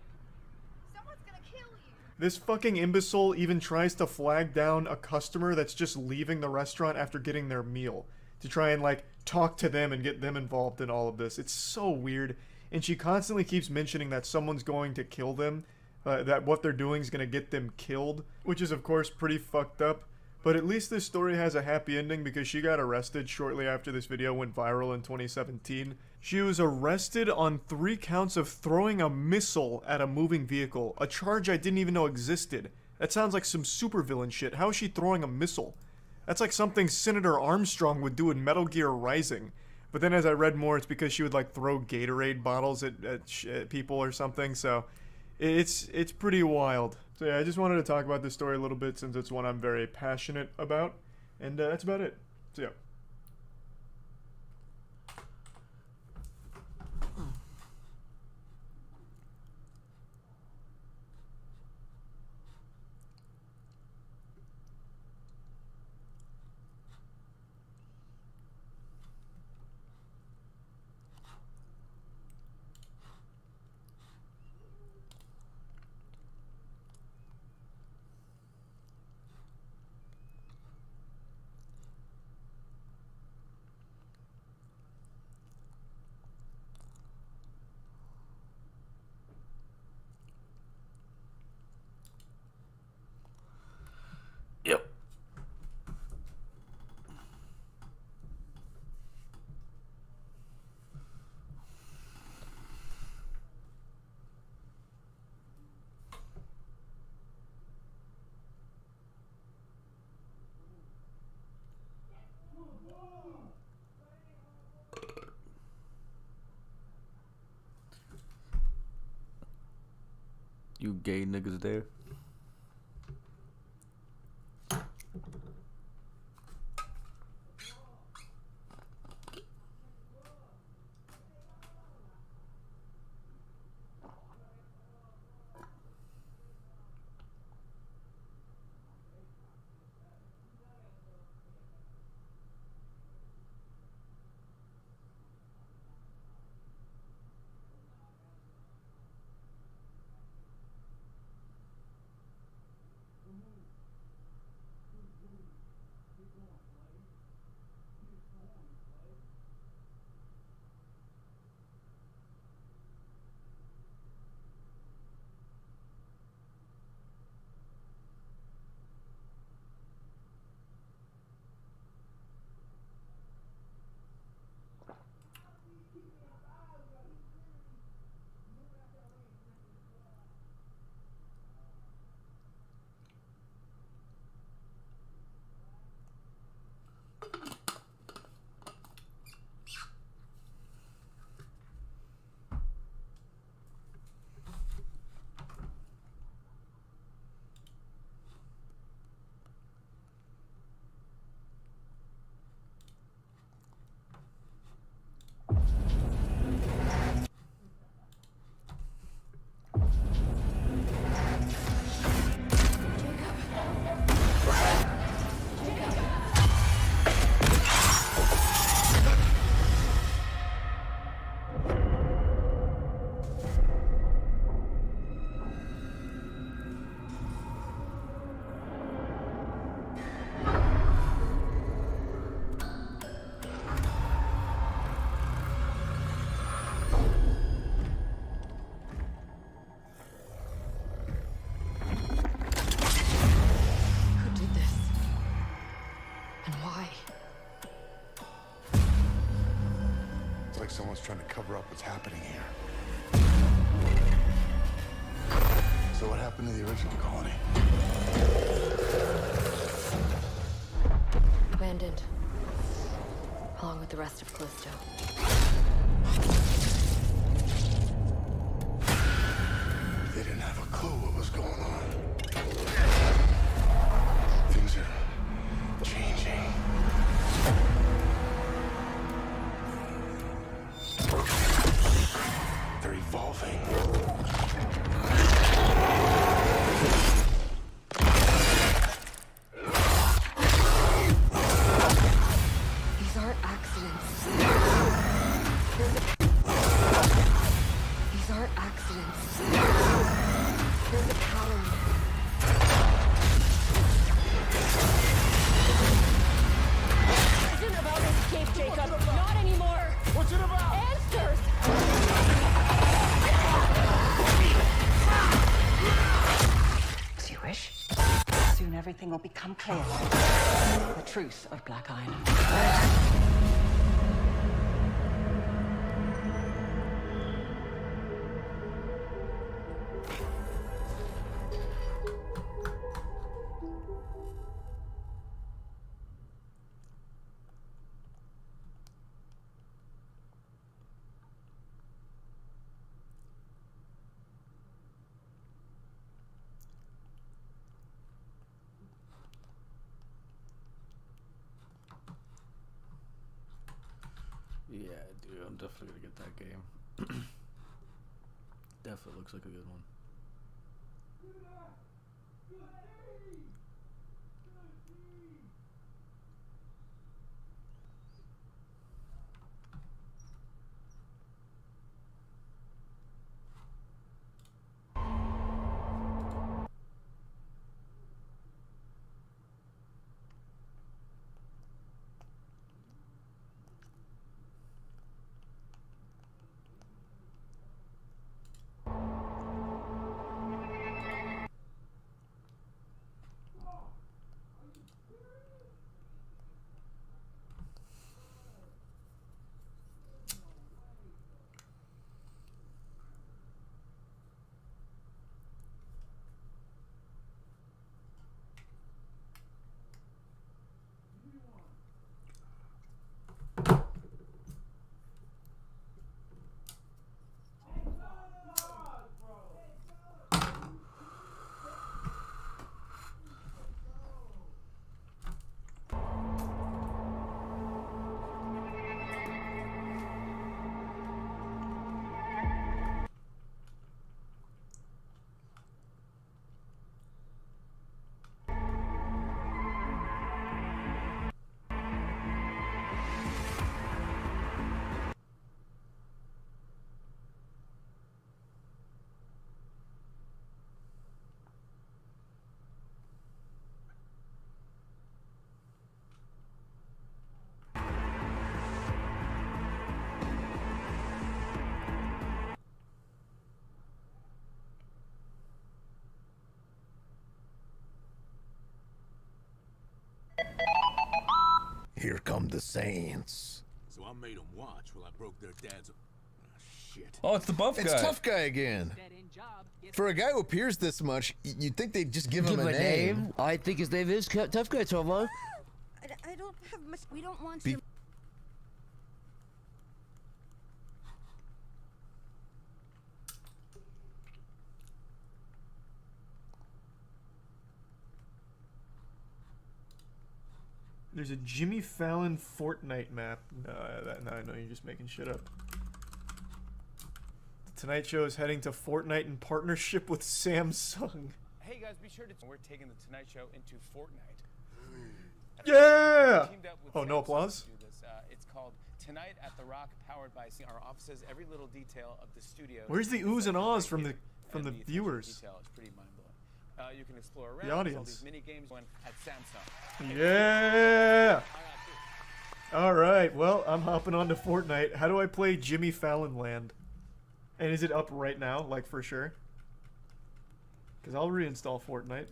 Someone's gonna kill you. This fucking imbecile even tries to flag down a customer that's just leaving the restaurant after getting their meal to try and like talk to them and get them involved in all of this. It's so weird. And she constantly keeps mentioning that someone's going to kill them, that what they're doing is going to get them killed, which is of course pretty fucked up. But at least this story has a happy ending because she got arrested shortly after this video went viral in 2017. She was arrested on 3 counts of throwing a missile at a moving vehicle, a charge I didn't even know existed. That sounds like some supervillain shit. How is she throwing a missile? That's like something Senator Armstrong would do in Metal Gear Rising. But then as I read more, it's because she would like throw Gatorade bottles at people or something, so it's pretty wild. So yeah, I just wanted to talk about this story a little bit since it's one I'm very passionate about, and that's about it. So yeah. Yep. You gay niggas there? Someone's trying to cover up what's happening here. So what happened to the original colony? Abandoned. Along with the rest of Callisto. They didn't have a clue what was going on. Things are changing. They're evolving. These aren't accidents. There's a pattern. This isn't about escape, Jacob. Not anymore. What's it about? Answers. As you wish. Soon everything will become clear. The truth of Black Island. Yeah, dude, I'm definitely gonna get that game. Definitely looks like a good one. Here come the Saints. So I made them watch while I broke their dad's. Shit. Oh, it's the buff guy. It's Tough Guy again. For a guy who appears this much, you'd think they'd just give him a name. I think his name is Tough Guy, Tomo. I don't have much. We don't want Be- to. There's a Jimmy Fallon Fortnite map. No, I know you're just making shit up. The Tonight Show is heading to Fortnite in partnership with Samsung. Hey guys, be sure to. We're taking the Tonight Show into Fortnite. Yeah! Teamed up with Oh, no Samsung applause? to do this. It's called Tonight at the Rock, powered by our offices. Every little detail of the studio. Where's the oohs and ahs from the viewers? Detail is pretty mind blowing. You can explore around. The audience. All these mini games at Samsung. Yeah! Alright, well, I'm hopping on to Fortnite. How do I play Jimmy Fallon Land? And is it up right now, like for sure? Because I'll reinstall Fortnite.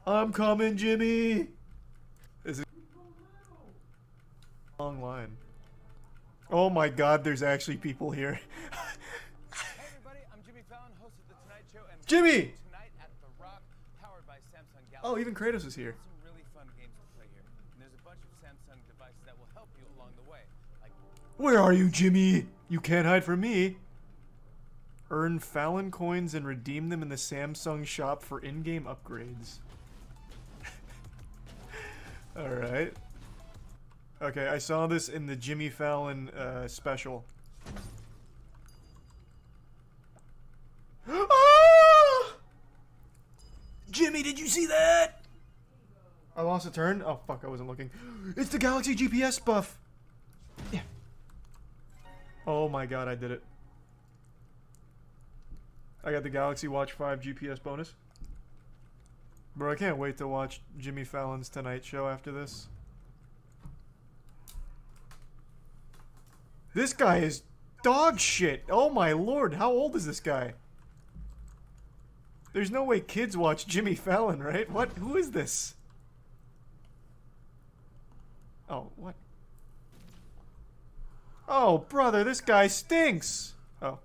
I'm coming, Jimmy! Is it long line? Oh my god, there's actually people here. Hey everybody, I'm Jimmy Fallon, host of the Tonight Show, and Jimmy! Tonight at the Rock, powered by Samsung Galaxy. Oh, even Kratos is here. Some really fun games to play here. And there's a bunch of Samsung devices that will help you along the way. Like Where are you, Jimmy? You can't hide from me. Earn Fallon coins and redeem them in the Samsung shop for in-game upgrades. Alright. Okay, I saw this in the Jimmy Fallon special. Ah! Jimmy, did you see that? I lost a turn? Oh fuck, I wasn't looking. It's the Galaxy GPS buff! Oh my god, I did it. I got the Galaxy Watch 5 GPS bonus. Bro, I can't wait to watch Jimmy Fallon's Tonight Show after this. This guy is dog shit. Oh my lord, how old is this guy? There's no way kids watch Jimmy Fallon, right? What? Who is this? Oh, what? Oh, brother, this guy stinks! Oh.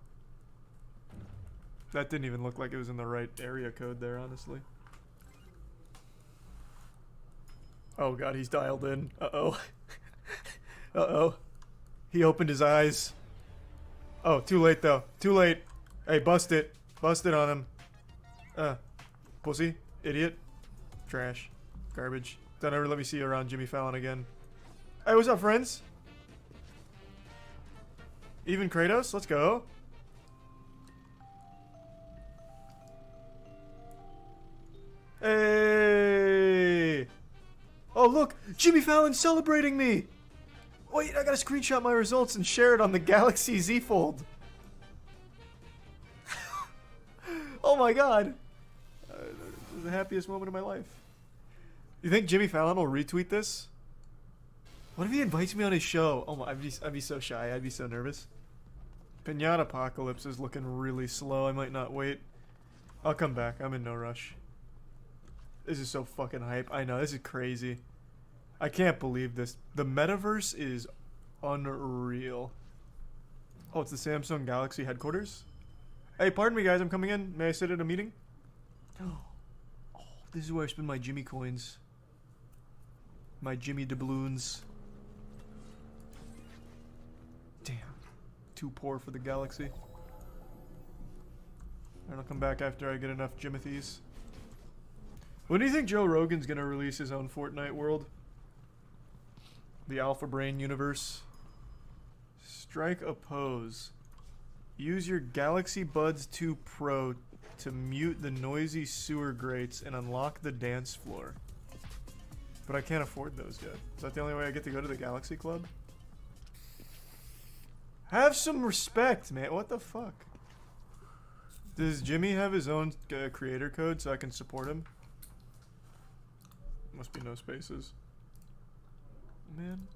That didn't even look like it was in the right area code there, honestly. Oh god, he's dialed in. Uh-oh. Uh-oh. He opened his eyes. Oh, too late though. Too late. Hey, bust it. Bust it on him. Pussy. Idiot. Trash. Garbage. Don't ever let me see you around Jimmy Fallon again. Hey, what's up, friends? Even Kratos? Let's go. Hey! Oh, look! Jimmy Fallon's celebrating me! Wait, I gotta screenshot my results and share it on the Galaxy Z Fold. Oh my god. This is the happiest moment of my life. You think Jimmy Fallon will retweet this? What if he invites me on his show? Oh my, I'd be so shy. I'd be so nervous. Pinata Apocalypse is looking really slow. I might not wait. I'll come back. I'm in no rush. This is so fucking hype. I know, this is crazy. I can't believe this. The metaverse is unreal. Oh, it's the Samsung Galaxy headquarters? Hey, pardon me guys, I'm coming in. May I sit at a meeting? Oh, this is where I spend my Jimmy coins. My Jimmy doubloons. Damn. Too poor for the Galaxy. Alright, I'll come back after I get enough Jimothies. When do you think Joe Rogan's gonna release his own Fortnite world? The Alpha Brain universe. Strike a pose. Use your Galaxy Buds 2 Pro to mute the noisy sewer grates and unlock the dance floor. But I can't afford those yet. Is that the only way I get to go to the Galaxy Club? Have some respect, man. What the fuck? Does Jimmy have his own creator code so I can support him? Must be no spaces. Man.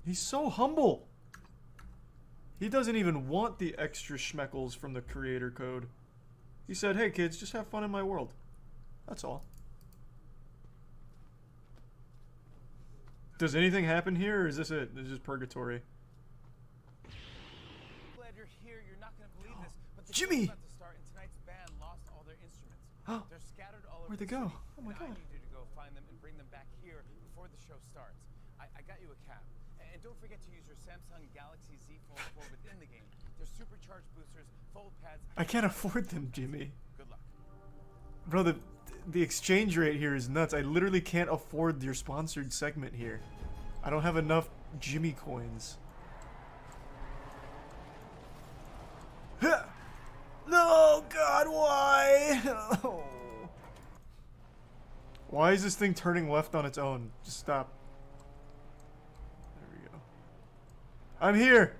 He's so humble. He doesn't even want the extra schmeckles from the creator code. He said, hey kids, just have fun in my world. That's all. Does anything happen here, or is this it? This is just purgatory. Glad you're here. You're not gonna believe this, but the Jimmy! show's about to start, and tonight's band lost all their instruments. They're scattered all over Where'd they the go? city, Oh my god. I need you to go find them and bring them back here before the show starts. I got you a cab. And don't forget to use your Samsung Galaxy Z Fold 4 within the game. There's supercharged boosters, fold pads. I can't afford them, Jimmy. Good luck. Bro, the exchange rate here is nuts. I literally can't afford your sponsored segment here. I don't have enough Jimmy coins. No, God, why? Oh. Why is this thing turning left on its own? Just stop. There we go. I'm here.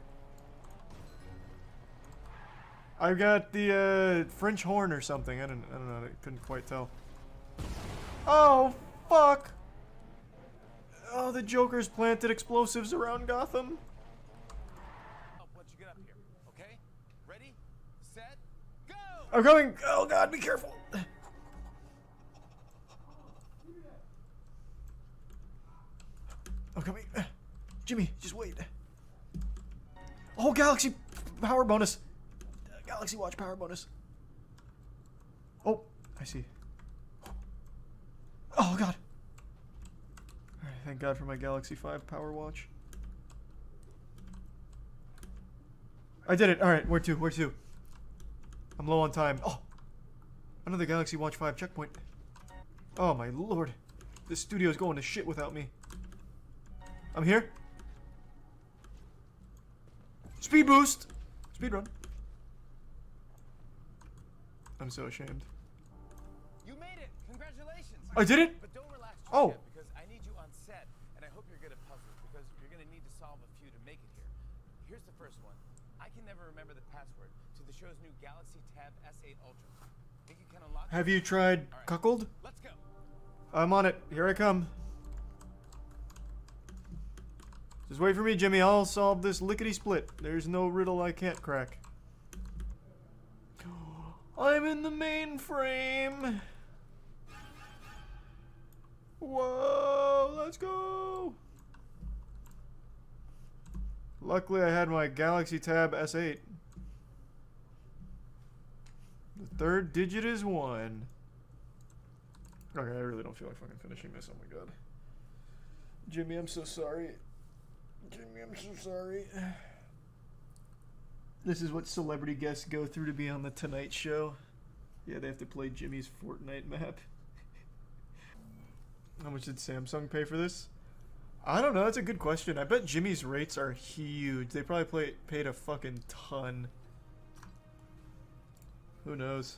I've got the French horn or something. I don't know. I couldn't quite tell. Oh, fuck. Oh, the Joker's planted explosives around Gotham. Once you get up here, okay? Ready, set, go! I'm coming. Oh god, be careful. I'm coming. Jimmy, just wait. Oh, Galaxy power bonus. Galaxy Watch power bonus. Oh, I see. Oh god. Alright, thank god for my Galaxy 5 power watch. I did it. Alright, where to? Where to? I'm low on time. Oh! Another Galaxy Watch 5 checkpoint. Oh my lord. This studio's going to shit without me. I'm here. Speed boost! Speed run. I'm so ashamed. You made it! Congratulations! I did it? But don't relax just Oh. yet, because I need you on set, and I hope you're good at puzzles, because you're gonna need to solve a few to make it here. Here's the first one. I can never remember the password to the show's new Galaxy Tab S8 Ultra. Think you can unlock Have you tried Cuckold? Let's go. I'm on it. Here I come. Just wait for me, Jimmy. I'll solve this lickety-split. There's no riddle I can't crack. I'm in the mainframe. Whoa, let's go. Luckily, I had my Galaxy Tab S8. The third digit is 1. Okay, I really don't feel like fucking finishing this. Oh my god. Jimmy, I'm so sorry. Jimmy, I'm so sorry. This is what celebrity guests go through to be on the Tonight Show. Yeah, they have to play Jimmy's Fortnite map. How much did Samsung pay for this? I don't know. That's a good question. I bet Jimmy's rates are huge. They probably paid a fucking ton. Who knows?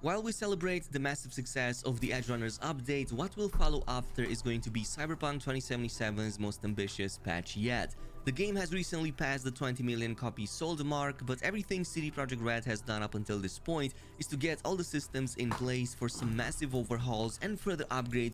While we celebrate the massive success of the Edge Runners update, what will follow after is going to be Cyberpunk 2077's most ambitious patch yet. The game has recently passed the 20 million copies sold mark, but everything CD Projekt Red has done up until this point is to get all the systems in place for some massive overhauls and further upgrades